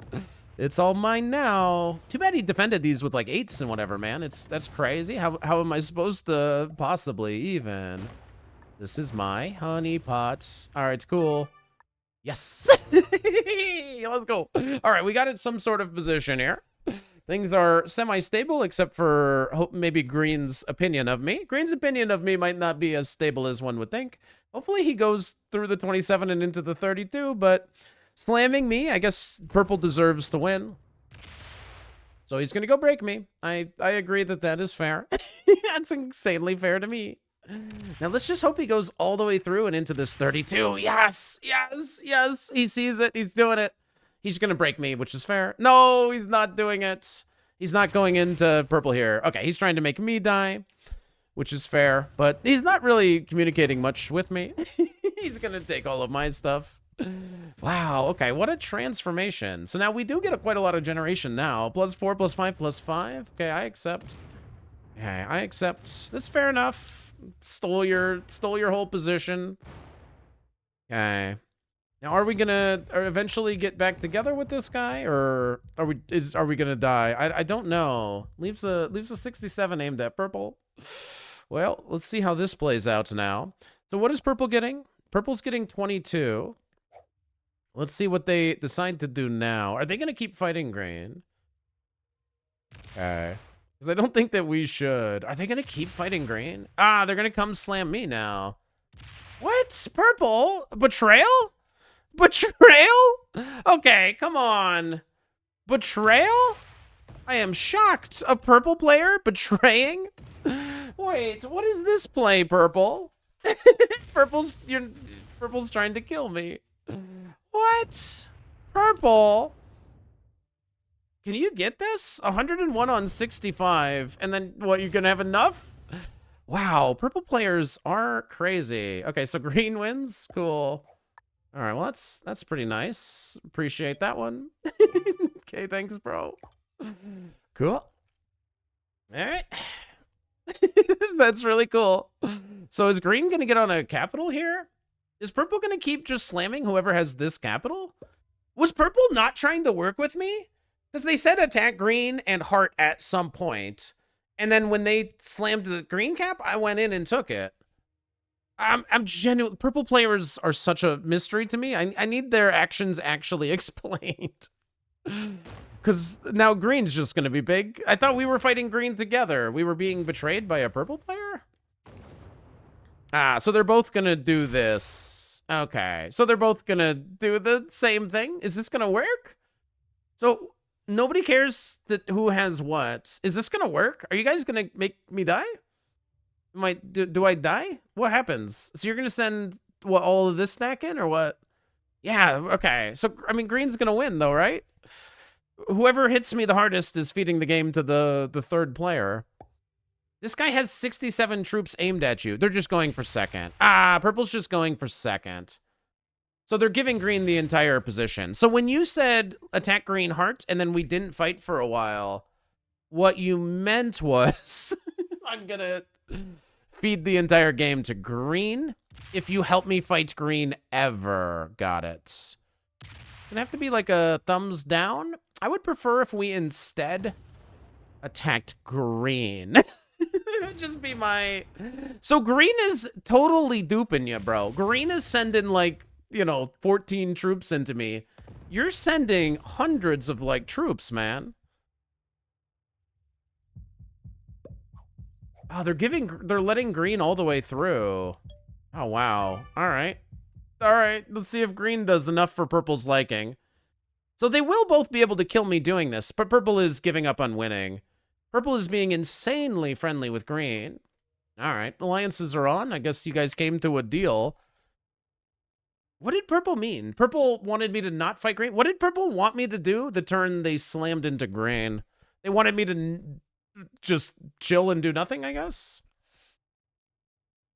It's all mine now. Too bad he defended these with like 8s and whatever, man. That's crazy. How am I supposed to possibly even? This is my honeypots. All right, it's cool. Yes. Let's go. All right, we got it some sort of position here. Things are semi-stable, except for maybe Green's opinion of me. Green's opinion of me might not be as stable as one would think. Hopefully he goes through the 27 and into the 32, but slamming me, I guess purple deserves to win. So he's going to go break me. I agree that that is fair. That's insanely fair to me. Now let's just hope he goes all the way through and into this 32. Yes, yes, yes. He sees it. He's doing it. He's going to break me, which is fair. No, he's not doing it. He's not going into purple here. Okay, he's trying to make me die, which is fair. But he's not really communicating much with me. He's going to take all of my stuff. Wow, okay, what a transformation. So now we do get quite a lot of generation now. +4, +5, +5. Okay, I accept. Okay, I accept. That's fair enough. Stole your whole position. Okay. Now, are we gonna eventually get back together with this guy, or are we gonna die? I don't know. Leaves a 67 aimed at purple. Well, let's see how this plays out now. So what is purple getting? Purple's getting 22. Let's see what they decide to do now. Are they gonna keep fighting green? Okay. Because I don't think that we should. Are they gonna keep fighting green? Ah, they're gonna come slam me now. What? Purple? Betrayal? Betrayal? Okay, come on. Betrayal? I am shocked. A purple player betraying? Wait, what is this play, purple? Purple's trying to kill me. What? Purple? Can you get this? 101 on 65. And then what, you're gonna have enough? Wow, purple players are crazy. Okay, so green wins. Cool. All right, well, that's pretty nice. Appreciate that one. Okay, thanks, bro. Cool. All right. That's really cool. So is green gonna get on a capital here? Is purple gonna keep just slamming whoever has this capital? Was purple not trying to work with me? Because they said attack green and heart at some point. And then when they slammed the green cap, I went in and took it. I'm genuine. Purple players are such a mystery to me. I need their actions actually explained. Because now green's just going to be big. I thought we were fighting green together. We were being betrayed by a purple player? Ah, so they're both going to do this. Okay. So they're both going to do the same thing. Is this going to work? So nobody cares that who has what. Is this going to work? Are you guys going to make me die? Do I die? What happens? So you're going to send what, all of this stack in or what? Yeah, okay. So, I mean, green's going to win though, right? Whoever hits me the hardest is feeding the game to the third player. This guy has 67 troops aimed at you. They're just going for second. Ah, purple's just going for second. So they're giving green the entire position. So when you said attack green heart and then we didn't fight for a while, what you meant was I'm going to feed the entire game to green if you help me fight green ever. Got it. Gonna have to be like a thumbs down. I would prefer if we instead attacked green. It would just be my... So green is totally duping you, bro. Green is sending like, you know, 14 troops into me. You're sending hundreds of like troops, man. Oh, they're letting green all the way through. Oh, wow. All right. All right. Let's see if green does enough for purple's liking. So they will both be able to kill me doing this, but purple is giving up on winning. Purple is being insanely friendly with green. All right. Alliances are on. I guess you guys came to a deal. What did purple mean? Purple wanted me to not fight green. What did purple want me to do the turn they slammed into green? They wanted me to just chill and do nothing, I guess.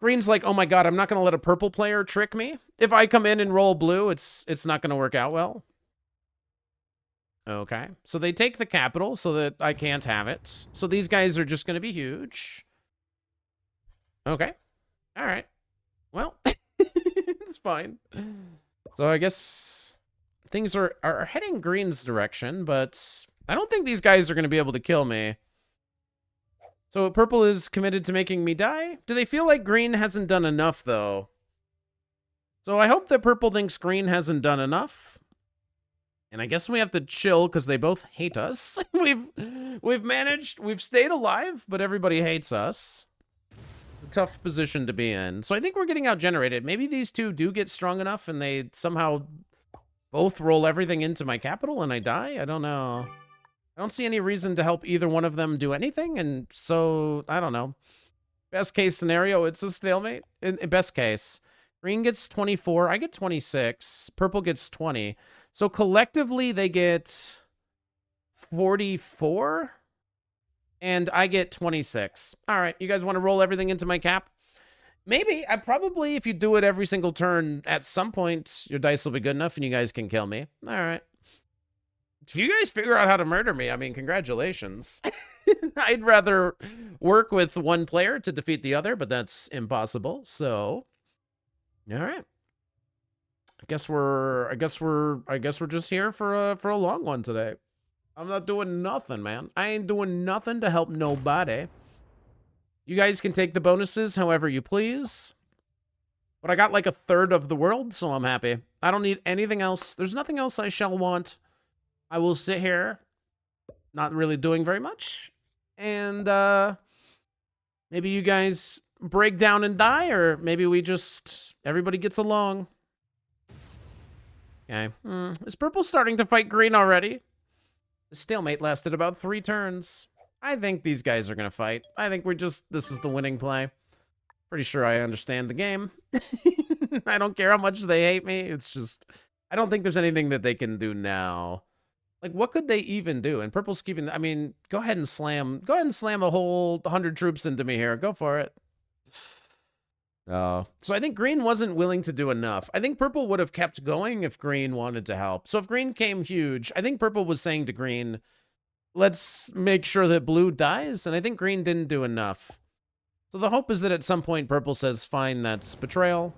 Green's like, oh my god, I'm not going to let a purple player trick me. If I come in and roll blue, it's not going to work out well. Okay. So they take the capital so that I can't have it. So these guys are just going to be huge. Okay. All right. Well, it's fine. So I guess things are heading green's direction, but I don't think these guys are going to be able to kill me. So purple is committed to making me die? Do they feel like green hasn't done enough, though? So I hope that purple thinks green hasn't done enough. And I guess we have to chill because they both hate us. We've stayed alive, but everybody hates us. A tough position to be in. So I think we're getting out-generated. Maybe these two do get strong enough and they somehow both roll everything into my capital and I die? I don't know. I don't see any reason to help either one of them do anything, and so, I don't know. Best case scenario, it's a stalemate. In best case, green gets 24, I get 26, purple gets 20. So collectively, they get 44, and I get 26. All right, you guys want to roll everything into my cap? Maybe. I probably, if you do it every single turn, at some point, your dice will be good enough and you guys can kill me. All right. If you guys figure out how to murder me, I mean, congratulations. I'd rather work with one player to defeat the other, but that's impossible. So, all right. I guess we're just here for a long one today. I'm not doing nothing, man. I ain't doing nothing to help nobody. You guys can take the bonuses however you please. But I got like a third of the world, so I'm happy. I don't need anything else. There's nothing else I shall want. I will sit here, not really doing very much, and maybe you guys break down and die, or maybe we just, everybody gets along. Okay. Is purple starting to fight green already? The stalemate lasted about 3 turns. I think these guys are going to fight. I think this is the winning play. Pretty sure I understand the game. I don't care how much they hate me. It's just, I don't think there's anything that they can do now. Like, what could they even do? And purple's keeping, I mean, go ahead and slam a whole 100 troops into me here. Go for it. Oh. So I think green wasn't willing to do enough. I think purple would have kept going if green wanted to help. So if green came huge, I think purple was saying to green, let's make sure that blue dies. And I think green didn't do enough. So the hope is that at some point purple says, fine, that's betrayal.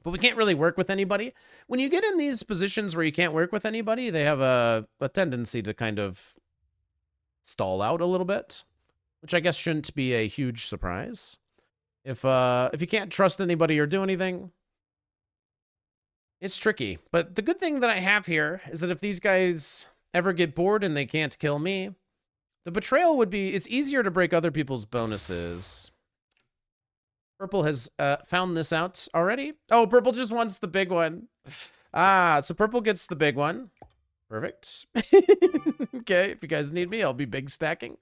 But we can't really work with anybody. When you get in these positions where you can't work with anybody, they have a tendency to kind of stall out a little bit, which I guess shouldn't be a huge surprise. If you can't trust anybody or do anything, it's tricky. But the good thing that I have here is that if these guys ever get bored and they can't kill me, the betrayal would be, it's easier to break other people's bonuses. Purple has found this out already. Oh, purple just wants the big one. Ah, so purple gets the big one. Perfect. Okay, if you guys need me, I'll be big stacking.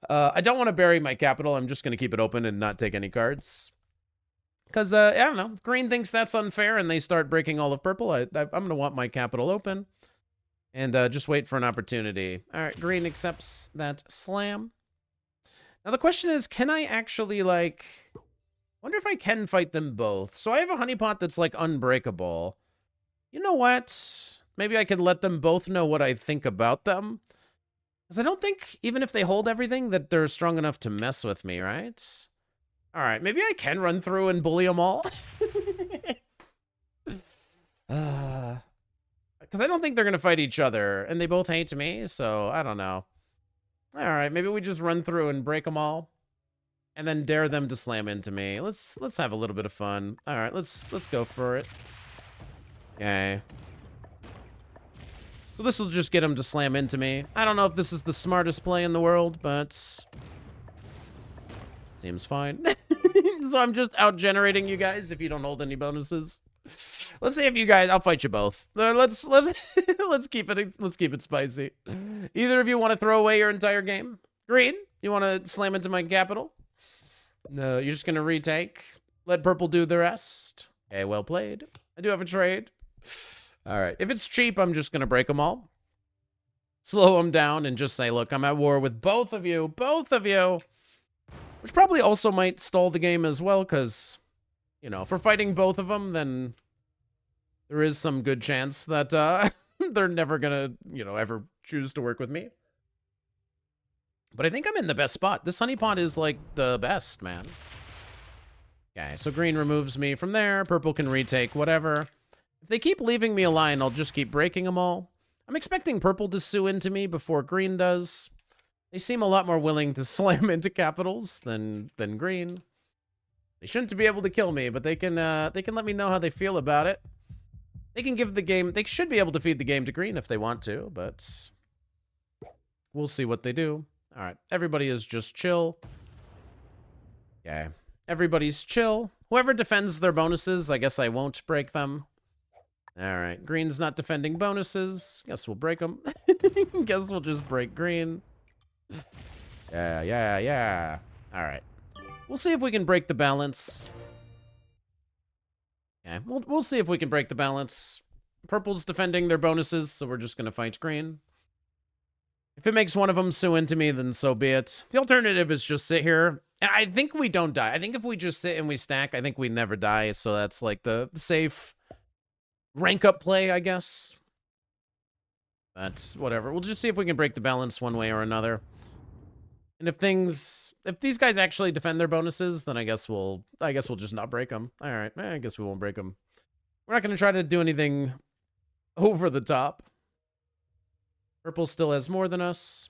I don't want to bury my capital. I'm just going to keep it open and not take any cards. Because, I don't know, green thinks that's unfair and they start breaking all of purple. I'm going to want my capital open and just wait for an opportunity. All right, green accepts that slam. Now, the question is, can I actually, like, wonder if I can fight them both. So I have a honeypot that's, like, unbreakable. You know what? Maybe I could let them both know what I think about them. Because I don't think, even if they hold everything, that they're strong enough to mess with me, right? All right, maybe I can run through and bully them all. Because I don't think they're going to fight each other, and they both hate me, so I don't know. All right, maybe we just run through and break them all, and then dare them to slam into me. Let's have a little bit of fun. All right, let's go for it. Okay. So this will just get them to slam into me. I don't know if this is the smartest play in the world, but seems fine. So I'm just out-generating you guys if you don't hold any bonuses. Let's see if you guys, I'll fight you both. Let's keep it spicy. Either of you want to throw away your entire game? Green, you want to slam into my capital? No, you're just going to retake. Let purple do the rest. Okay, well played. I do have a trade. All right, if it's cheap, I'm just going to break them all. Slow them down and just say, look, I'm at war with both of you. Both of you. Which probably also might stall the game as well, because, you know, if we're fighting both of them, then there is some good chance that they're never gonna, you know, ever choose to work with me. But I think I'm in the best spot. This honeypot is, like, the best, man. Okay, so green removes me from there. Purple can retake whatever. If they keep leaving me a line, I'll just keep breaking them all. I'm expecting purple to sue into me before green does. They seem a lot more willing to slam into capitals than green. They shouldn't be able to kill me, but they can let me know how they feel about it. They can give the game... They should be able to feed the game to green if they want to, but... We'll see what they do. All right, everybody is just chill. Okay, everybody's chill. Whoever defends their bonuses, I guess I won't break them. All right, green's not defending bonuses. Guess we'll break them. Guess we'll just break green. Yeah. All right. We'll see if we can break the balance. Yeah, we'll see if we can break the balance. Purple's defending their bonuses, so we're just going to fight green. If it makes one of them sue into me, then so be it. The alternative is just sit here. And I think we don't die. I think if we just sit and we stack, I think we never die. So that's like the safe rank up play, I guess. But whatever. We'll just see if we can break the balance one way or another. And if these guys actually defend their bonuses, then I guess we'll just not break them. All right, I guess we won't break them. We're not going to try to do anything over the top. Purple still has more than us.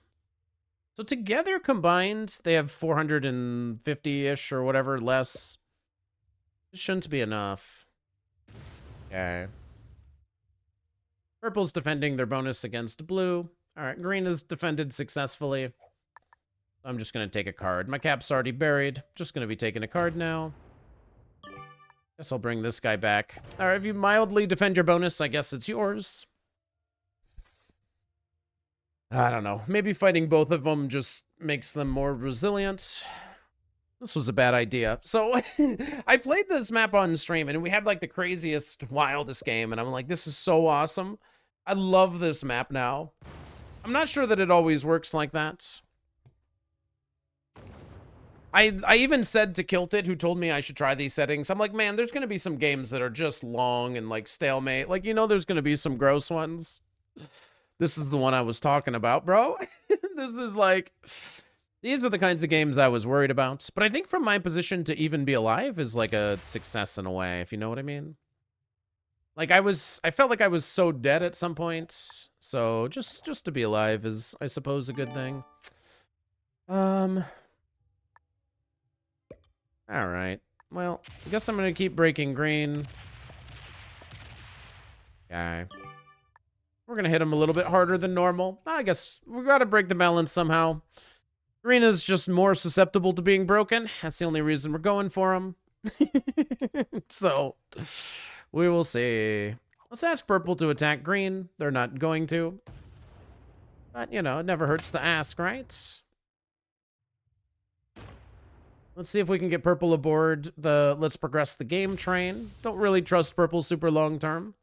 So together combined, they have 450-ish or whatever less. It shouldn't be enough. Okay. Purple's defending their bonus against blue. All right, green is defended successfully. I'm just going to take a card. My cap's already buried. Just going to be taking a card now. Guess I'll bring this guy back. All right, if you mildly defend your bonus, I guess it's yours. I don't know. Maybe fighting both of them just makes them more resilient. This was a bad idea. So I played this map on stream, and we had like the craziest, wildest game, and I'm like, this is so awesome. I love this map now. I'm not sure that it always works like that. I even said to Kilted, who told me I should try these settings, I'm like, man, there's going to be some games that are just long and like stalemate. Like, you know, there's going to be some gross ones. This is the one I was talking about, bro. This is like, these are the kinds of games I was worried about. But I think from my position to even be alive is like a success in a way, if you know what I mean. Like I felt like I was so dead at some point. So just to be alive is, I suppose, a good thing. All right. Well, I guess I'm going to keep breaking green. Okay. We're going to hit him a little bit harder than normal. I guess we've got to break the balance somehow. Green is just more susceptible to being broken. That's the only reason we're going for him. So, we will see. Let's ask purple to attack green. They're not going to. But, you know, it never hurts to ask, right? Let's see if we can get purple aboard the let's progress the game train. Don't really trust purple super long term.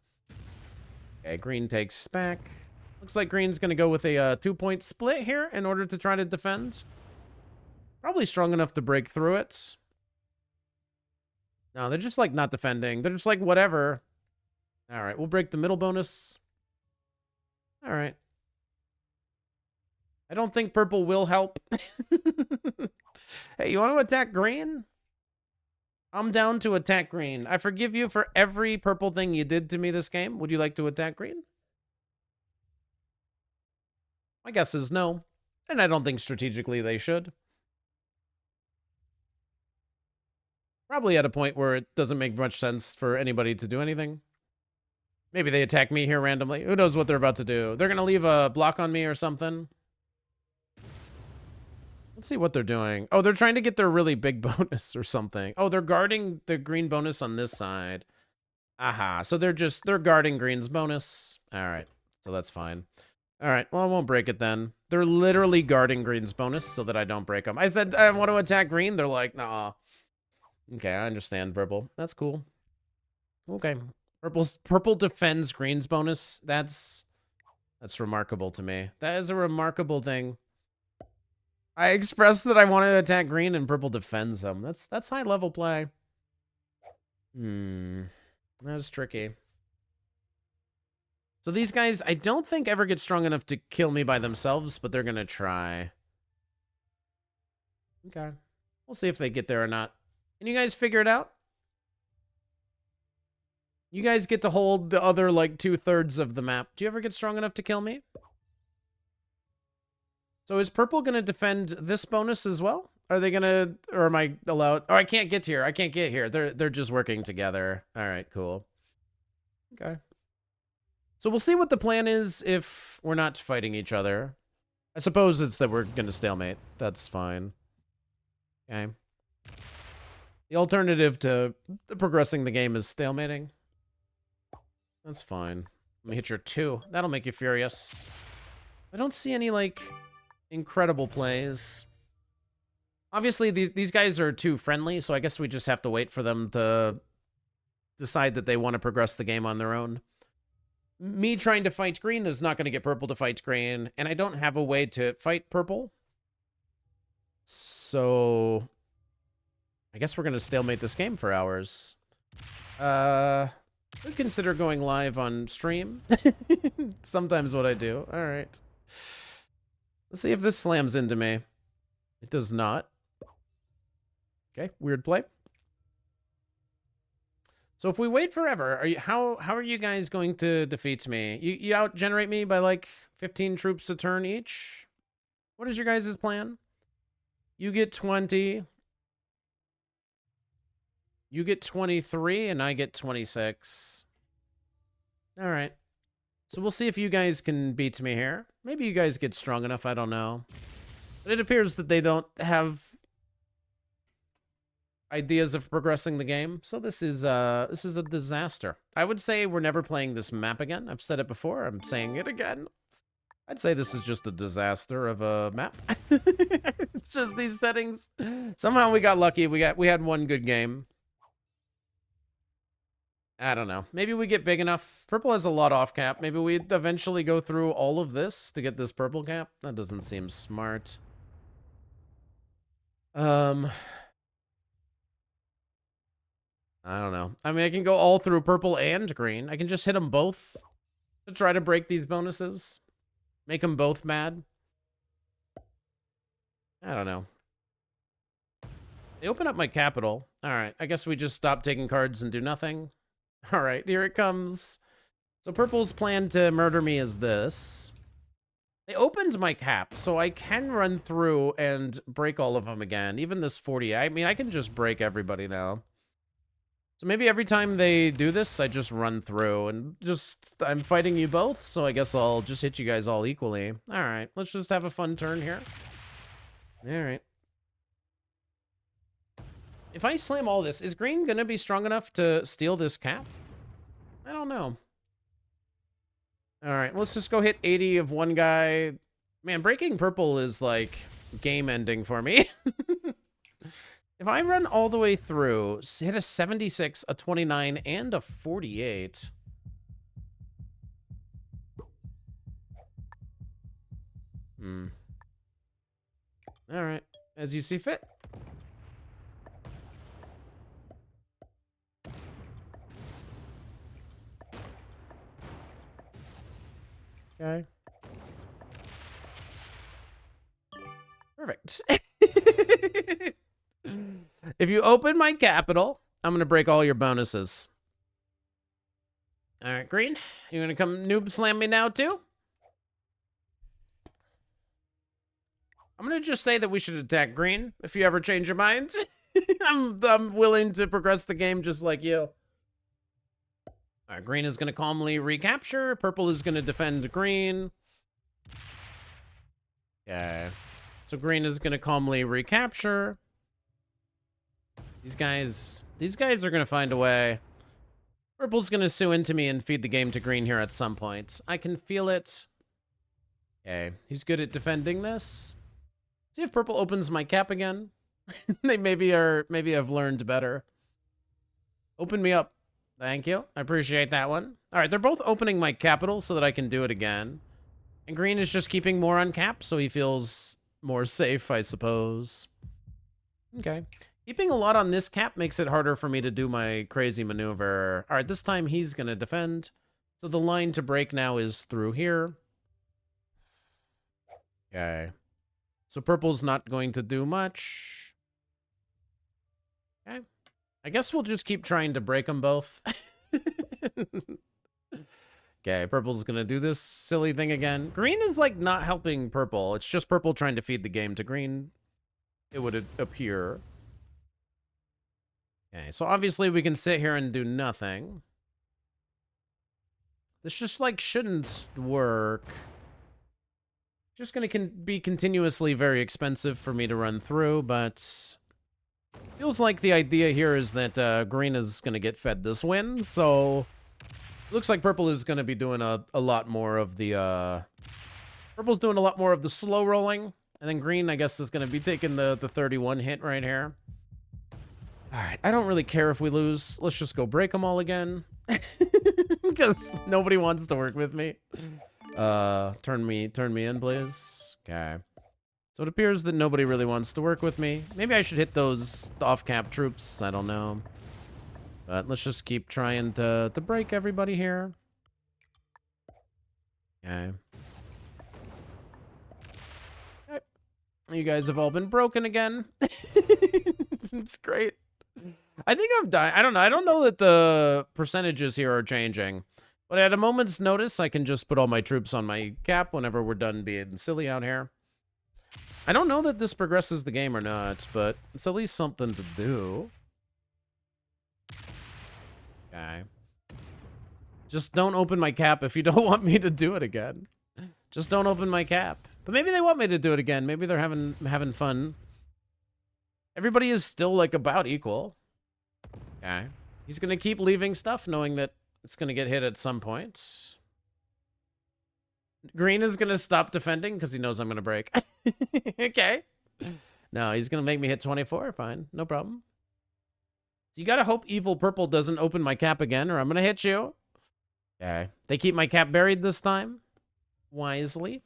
Okay, green takes back. Looks like green's going to go with a 2-point split here in order to try to defend. Probably strong enough to break through it. No, they're just like not defending. They're just like whatever. All right, we'll break the middle bonus. All right. I don't think purple will help. Hey, you want to attack green? I'm down to attack green. I forgive you for every purple thing you did to me this game. Would you like to attack green? My guess is no. And I don't think strategically they should. Probably at a point where it doesn't make much sense for anybody to do anything. Maybe they attack me here randomly. Who knows what they're about to do? They're going to leave a block on me or something. Let's see what they're doing. Oh, they're trying to get their really big bonus or something. Oh, they're guarding the green bonus on this side. Aha. So they're guarding green's bonus. All right. So that's fine. All right. Well, I won't break it then. They're literally guarding green's bonus so that I don't break them. I said I want to attack green. They're like, nah. Okay, I understand, purple. That's cool. Okay. Purple defends green's bonus. That's remarkable to me. That is a remarkable thing. I expressed that I wanted to attack green and purple defends them. That's high level play. That was tricky. So these guys, I don't think ever get strong enough to kill me by themselves, but they're going to try. Okay. We'll see if they get there or not. Can you guys figure it out? You guys get to hold the other, like, 2/3 of the map. Do you ever get strong enough to kill me? So is purple going to defend this bonus as well? Are they going to, or am I allowed? Oh, I can't get here. I can't get here. They're just working together. All right, cool. Okay. So we'll see what the plan is if we're not fighting each other. I suppose it's that we're going to stalemate. That's fine. Okay. The alternative to progressing the game is stalemating. That's fine. Let me hit your 2. That'll make you furious. I don't see any, like, incredible plays. Obviously, these guys are too friendly, so I guess we just have to wait for them to decide that they want to progress the game on their own. Me trying to fight green is not going to get purple to fight green, and I don't have a way to fight purple. So I guess we're going to stalemate this game for hours. I'd consider going live on stream. Sometimes what I do. All right. Let's see if this slams into me. It does not. Okay, weird play. So if we wait forever, how are you guys going to defeat me? You out-generate me by like 15 troops a turn each? What is your guys' plan? You get 20. You get 23, and I get 26. All right. So we'll see if you guys can beat me here. Maybe you guys get strong enough, I don't know. But it appears that they don't have ideas of progressing the game. So this is a disaster. I would say we're never playing this map again. I've said it before. I'm saying it again. I'd say this is just a disaster of a map. It's just these settings. Somehow we got lucky. We had one good game. I don't know. Maybe we get big enough. Purple has a lot off cap. Maybe we eventually go through all of this to get this purple cap. That doesn't seem smart. I don't know. I mean, I can go all through purple and green. I can just hit them both to try to break these bonuses. Make them both mad. I don't know. They open up my capital. All right. I guess we just stop taking cards and do nothing. All right. Here it comes. So purple's plan to murder me is this. They opened my cap, so I can run through and break all of them again. Even this 40. I mean, I can just break everybody now. So maybe every time they do this, I just run through and just, I'm fighting you both, so I guess I'll just hit you guys all equally. All right, let's just have a fun turn here. All right. If I slam all this, is green gonna be strong enough to steal this cap? I don't know. All right, let's just go hit 80 of one guy. Man, breaking purple is like game ending for me. If I run all the way through, hit a 76, a 29, and a 48. All right, as you see fit. Okay. Perfect. If you open my capital, I'm going to break all your bonuses. All right, green. You going to come noob slam me now, too? I'm going to just say that we should attack green if you ever change your mind. I'm willing to progress the game just like you. All right, green is going to calmly recapture. Purple is going to defend green. Okay. So green is going to calmly recapture. These guys are going to find a way. Purple's going to sue into me and feed the game to green here at some point. I can feel it. Okay, he's good at defending this. See if purple opens my cap again. They maybe have learned better. Open me up. Thank you. I appreciate that one. All right, they're both opening my capital so that I can do it again. And green is just keeping more on cap, so he feels more safe, I suppose. Okay. Keeping a lot on this cap makes it harder for me to do my crazy maneuver. All right, this time he's going to defend. So the line to break now is through here. Okay. So purple's not going to do much. Okay. I guess we'll just keep trying to break them both. Okay, purple's gonna do this silly thing again. Green is, like, not helping purple. It's just purple trying to feed the game to green, it would appear. Okay, so obviously we can sit here and do nothing. This just, like, shouldn't work. Just gonna be continuously very expensive for me to run through, but feels like the idea here is that green is gonna get fed this win, so looks like purple is gonna be doing a lot more of the purple's doing a lot more of the slow rolling, and then green, I guess, is gonna be taking the 31 hit right here. All right, I don't really care if we lose. Let's just go break them all again. Because nobody wants to work with me. Turn me in, please. Okay. So it appears that nobody really wants to work with me. Maybe I should hit those off-cap troops. I don't know. But let's just keep trying to break everybody here. Okay. Okay. You guys have all been broken again. It's great. I think I've died. I don't know. I don't know that the percentages here are changing. But at a moment's notice, I can just put all my troops on my cap whenever we're done being silly out here. I don't know that this progresses the game or not, but it's at least something to do. Okay. Just don't open my cap if you don't want me to do it again. Just don't open my cap. But maybe they want me to do it again. Maybe they're having fun. Everybody is still, like, about equal. Okay. He's going to keep leaving stuff, knowing that it's going to get hit at some point. Green is going to stop defending because he knows I'm going to break. Okay. No, he's going to make me hit 24. Fine. No problem. So you got to hope evil purple doesn't open my cap again, or I'm going to hit you. Okay. They keep my cap buried this time. Wisely.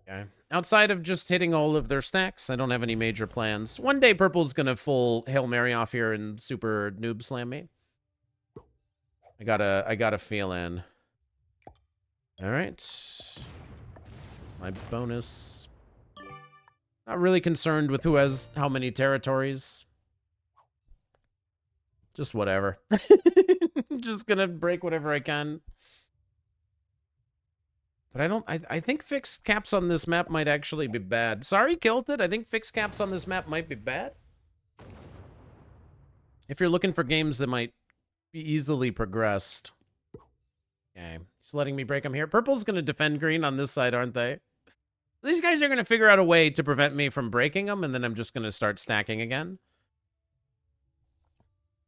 Okay. Outside of just hitting all of their stacks, I don't have any major plans. One day purple's going to full Hail Mary off here and super noob slam me. I got a feeling. All right. My bonus. Not really concerned with who has how many territories. Just whatever. Just gonna break whatever I can. But I think fixed caps on this map might actually be bad. Sorry, Kilted. I think fixed caps on this map might be bad. If you're looking for games that might be easily progressed. Okay. He's letting me break him here. Purple's going to defend green on this side, aren't they? These guys are going to figure out a way to prevent me from breaking them, and then I'm just going to start stacking again.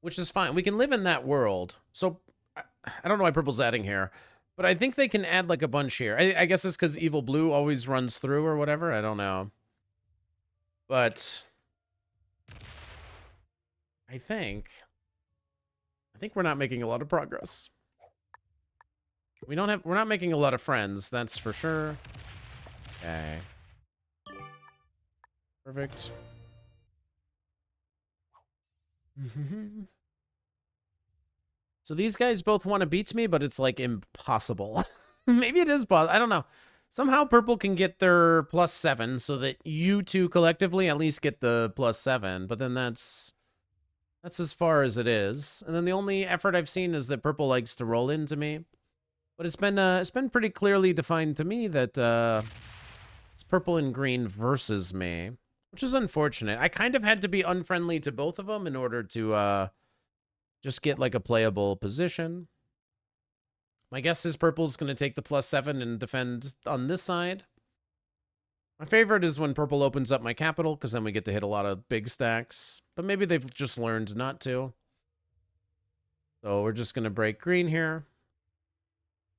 Which is fine. We can live in that world. So, I don't know why purple's adding here. But I think they can add, like, a bunch here. I guess it's because evil blue always runs through or whatever. I don't know. But I think we're not making a lot of progress. We're not making a lot of friends, that's for sure. Okay. Perfect. So these guys both want to beat me, but it's, like, impossible. Maybe it is possible. I don't know. Somehow purple can get their +7 so that you two collectively at least get the +7, but then that's as far as it is. And then the only effort I've seen is that purple likes to roll into me. But it's been pretty clearly defined to me that it's purple and green versus me, which is unfortunate. I kind of had to be unfriendly to both of them in order to just get, like, a playable position. My guess is purple's going to take the +7 and defend on this side. My favorite is when purple opens up my capital, because then we get to hit a lot of big stacks. But maybe they've just learned not to. So we're just going to break green here.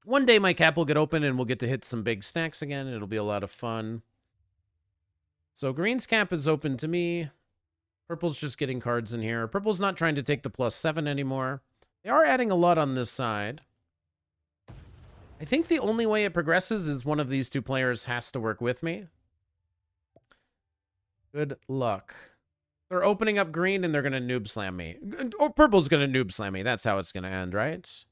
One day my cap will get open and we'll get to hit some big stacks again. It'll be a lot of fun. So green's cap is open to me. Purple's just getting cards in here. Purple's not trying to take the +7 anymore. They are adding a lot on this side. I think the only way it progresses is one of these two players has to work with me. Good luck. They're opening up green and they're going to noob slam me. Or purple's going to noob slam me. That's how it's going to end, right?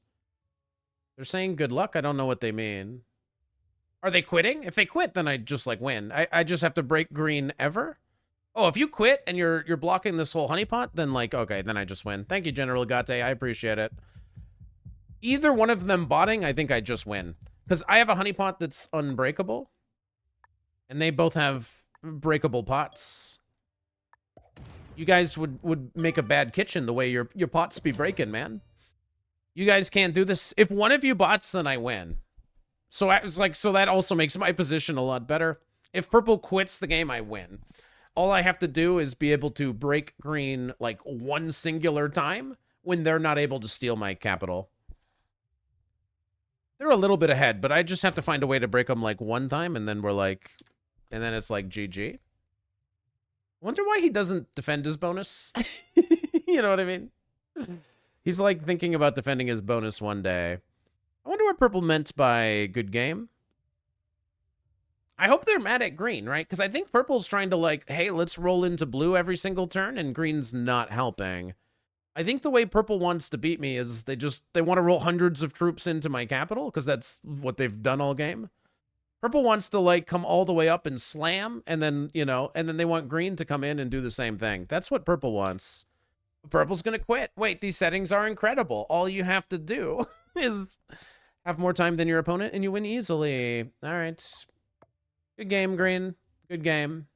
They're saying good luck. I don't know what they mean. Are they quitting? If they quit, then I just like win. I just have to break green ever? Oh, if you quit and you're blocking this whole honeypot, then like, okay, then I just win. Thank you, General Gate. I appreciate it. Either one of them botting, I think I just win. Because I have a honeypot that's unbreakable. And they both have breakable pots. You guys would make a bad kitchen the way your pots be breaking, man. You guys can't do this. If one of you bots, then I win. So it's like, so that also makes my position a lot better. If purple quits the game, I win. All I have to do is be able to break green like one singular time when they're not able to steal my capital. They're a little bit ahead, but I just have to find a way to break them like one time, and then we're like, and then it's like GG. Wonder why he doesn't defend his bonus. You know what I mean? He's like thinking about defending his bonus one day. I wonder what purple meant by good game. I hope they're mad at green, right? Because I think purple's trying to like, hey, let's roll into blue every single turn, and green's not helping. I think the way purple wants to beat me is they want to roll hundreds of troops into my capital, because that's what they've done all game. Purple wants to like come all the way up and slam, and then, you know, and then they want green to come in and do the same thing. That's what purple wants. Purple's gonna quit. Wait, these settings are incredible. All you have to do is have more time than your opponent, and you win easily. All right. Good game, green. Good game.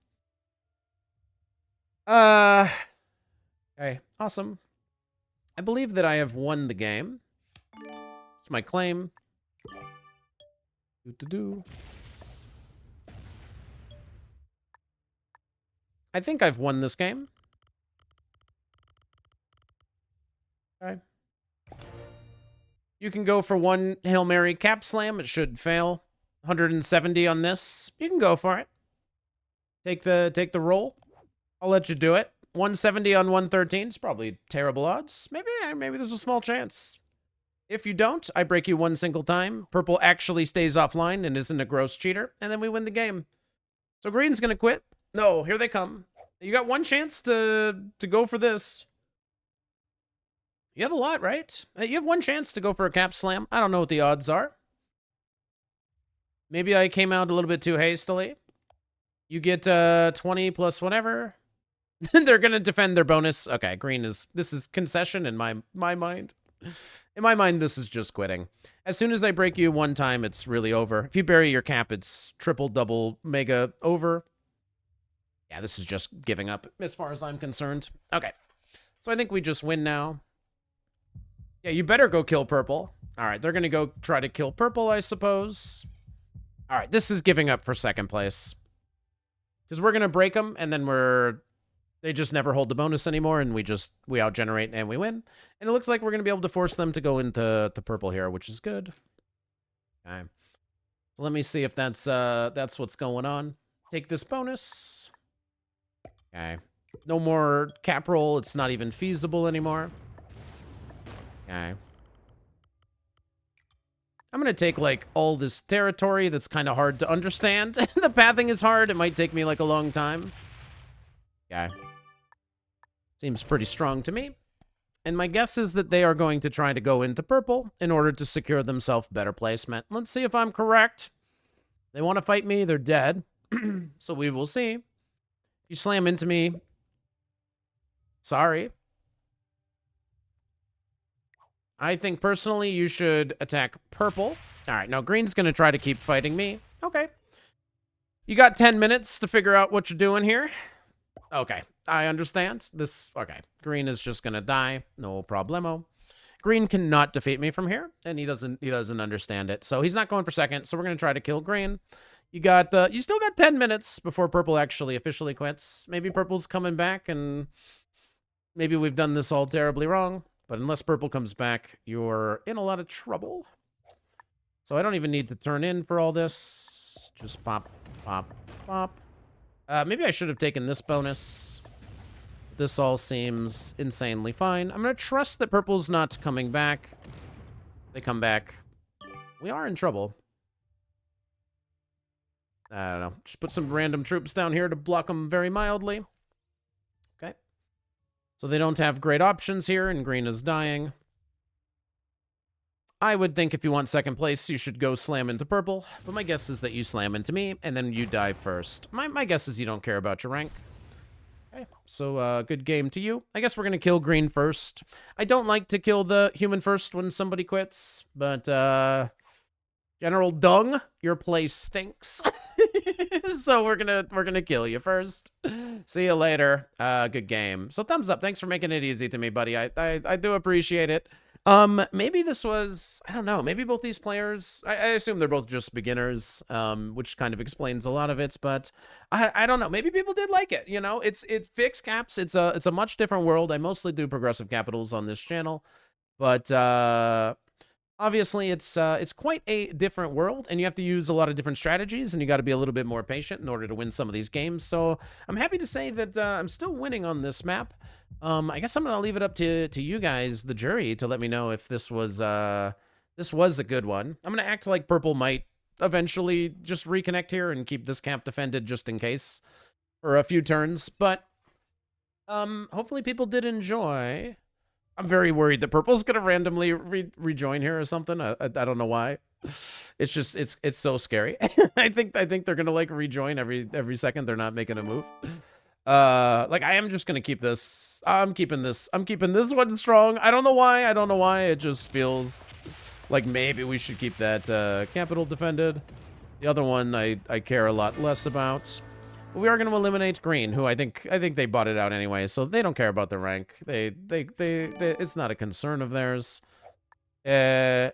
Okay, awesome. I believe that I have won the game. It's my claim. I think I've won this game. Okay. You can go for one Hail Mary cap slam. It should fail. 170 on this. You can go for it. Take the roll. I'll let you do it. 170 on 113 is probably terrible odds. Maybe there's a small chance. If you don't, I break you one single time. Purple actually stays offline and isn't a gross cheater, and then we win the game. So green's gonna quit. No, here they come. You got one chance to go for this. You have a lot, right? You have one chance to go for a cap slam. I don't know what the odds are. Maybe I came out a little bit too hastily. You get 20 plus whatever. They're gonna defend their bonus. Okay, green is... This is concession in my mind. In my mind, this is just quitting. As soon as I break you one time, it's really over. If you bury your cap, it's triple, double, mega over. Yeah, this is just giving up as far as I'm concerned. Okay. So I think we just win now. Yeah, you better go kill purple. All right, they're going to go try to kill purple, I suppose. All right, this is giving up for second place. Because we're going to break them, and then they just never hold the bonus anymore, and we outgenerate and we win. And it looks like we're going to be able to force them to go into purple here, which is good. Okay. So let me see if that's what's going on. Take this bonus. Okay. No more cap roll. It's not even feasible anymore. Okay. I'm going to take, like, all this territory that's kind of hard to understand. The pathing is hard. It might take me, like, a long time. Okay. Seems pretty strong to me. And my guess is that they are going to try to go into purple in order to secure themselves better placement. Let's see if I'm correct. They want to fight me. They're dead. So we will see. You slam into me. Sorry. I think personally you should attack purple. All right, now green's going to try to keep fighting me. Okay. You got 10 minutes to figure out what you're doing here. Okay, I understand. Okay, green is just going to die. No problemo. Green cannot defeat me from here, and he doesn't understand it. So he's not going for second, so we're going to try to kill green. You still got 10 minutes before purple actually officially quits. Maybe purple's coming back, and maybe we've done this all terribly wrong. But unless purple comes back, you're in a lot of trouble. So I don't even need to turn in for all this. Just pop, pop, pop. Maybe I should have taken this bonus. This all seems insanely fine. I'm going to trust that purple's not coming back. They come back. We are in trouble. I don't know. Just put some random troops down here to block them very mildly. Okay. So they don't have great options here, and green is dying. I would think if you want second place, you should go slam into purple, but my guess is that you slam into me, and then you die first. My guess is you don't care about your rank. Okay, so good game to you. I guess we're gonna kill green first. I don't like to kill the human first when somebody quits, but General Dung, your play stinks. So we're gonna kill you first. See you later. Good game. So thumbs up. Thanks for making it easy to me, buddy. I do appreciate it. Maybe this was, I don't know, maybe both these players, I assume they're both just beginners, which kind of explains a lot of it, but I don't know, maybe people did like it, you know, it's fixed caps, it's a much different world. I mostly do progressive capitals on this channel, but, obviously it's quite a different world, and you have to use a lot of different strategies, and you got to be a little bit more patient in order to win some of these games, so I'm happy to say that, I'm still winning on this map. I guess I'm gonna leave it up to you guys, the jury, to let me know if this was a good one. I'm gonna act like purple might eventually just reconnect here and keep this camp defended just in case for a few turns, but hopefully people did enjoy. I'm very worried that purple's gonna randomly rejoin here or something. I don't know why. It's just it's so scary. I think they're gonna like rejoin every second they're not making a move. Like I am just gonna keep this. I'm keeping this one strong. I don't know why. It just feels like maybe we should keep that capital defended. The other one I care a lot less about. But we are gonna eliminate green, who I think they bought it out anyway, so they don't care about the rank. They it's not a concern of theirs. All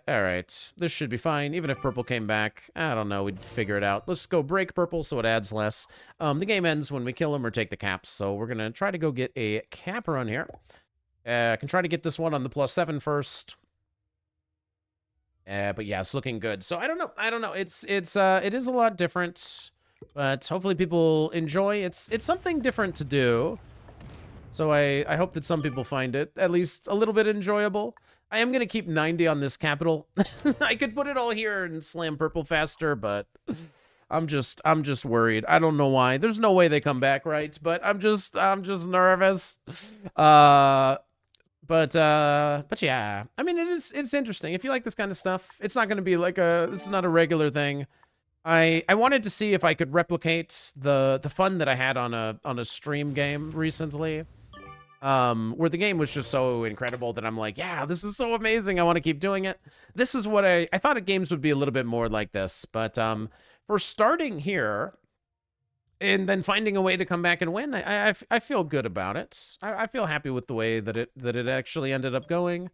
right. This should be fine. Even if purple came back, I don't know. We'd figure it out. Let's go break purple so it adds less. The game ends when we kill him or take the caps. So we're going to try to go get a cap run here. I can try to get this one on the +7 first. But yeah, it's looking good. So I don't know. It is a lot different, but hopefully people enjoy. It's something different to do. So I hope that some people find it at least a little bit enjoyable. I am going to keep 90 on this capital. I could put it all here and slam purple faster, but I'm just worried. I don't know why. There's no way they come back, right? But I'm just nervous. But yeah. I mean, it's interesting. If you like this kind of stuff, it's not going to be like this is not a regular thing. I wanted to see if I could replicate the fun that I had on a stream game recently. Where the game was just so incredible that I'm like, yeah, this is so amazing. I want to keep doing it. This is what I thought games would be a little bit more like this. But for starting here and then finding a way to come back and win, I feel good about it. I feel happy with the way that it actually ended up going.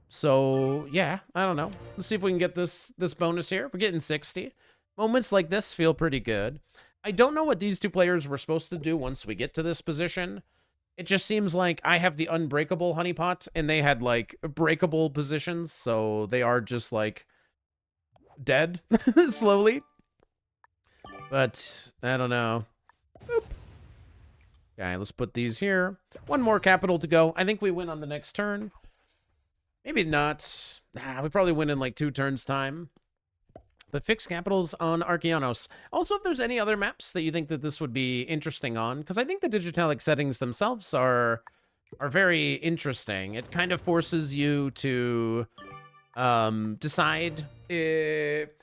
So yeah, I don't know. Let's see if we can get this bonus here. We're getting 60. Moments like this feel pretty good. I don't know what these two players were supposed to do once we get to this position. It just seems like I have the unbreakable Honeypot, and they had, like, breakable positions, so they are just, like, dead slowly. But, I don't know. Boop. Okay, let's put these here. One more capital to go. I think we win on the next turn. Maybe not. Nah, we probably win in, like, 2 turns' time. But fixed capitals on Arkeanos. Also, if there's any other maps that you think that this would be interesting on, because I think the digitalic settings themselves are very interesting. It kind of forces you to decide to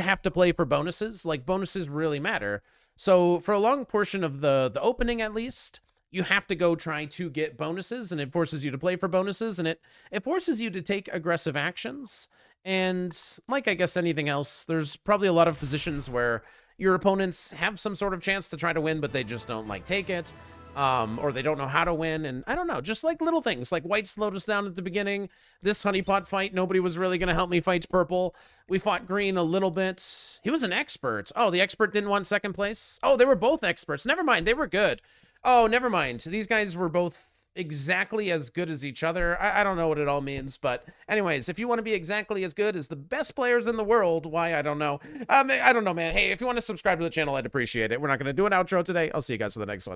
have to play for bonuses. Like, bonuses really matter. So for a long portion of the opening, at least, you have to go try to get bonuses, and it forces you to play for bonuses, and it forces you to take aggressive actions. And like I guess anything else, there's probably a lot of positions where your opponents have some sort of chance to try to win, but they just don't like take it, or they don't know how to win. And I don't know, just like little things, like white slowed us down at the beginning. This Honeypot fight, nobody was really going to help me fight purple. We fought green a little bit. He was an expert. Oh, the expert didn't want second place. Oh, they were both experts. Never mind, they were good. Oh, never mind. These guys were both exactly as good as each other. I don't know what it all means, but anyways, if you want to be exactly as good as the best players in the world, why, I don't know. I don't know, man. Hey, if you want to subscribe to the channel, I'd appreciate it. We're not going to do an outro today. I'll see you guys for the next one.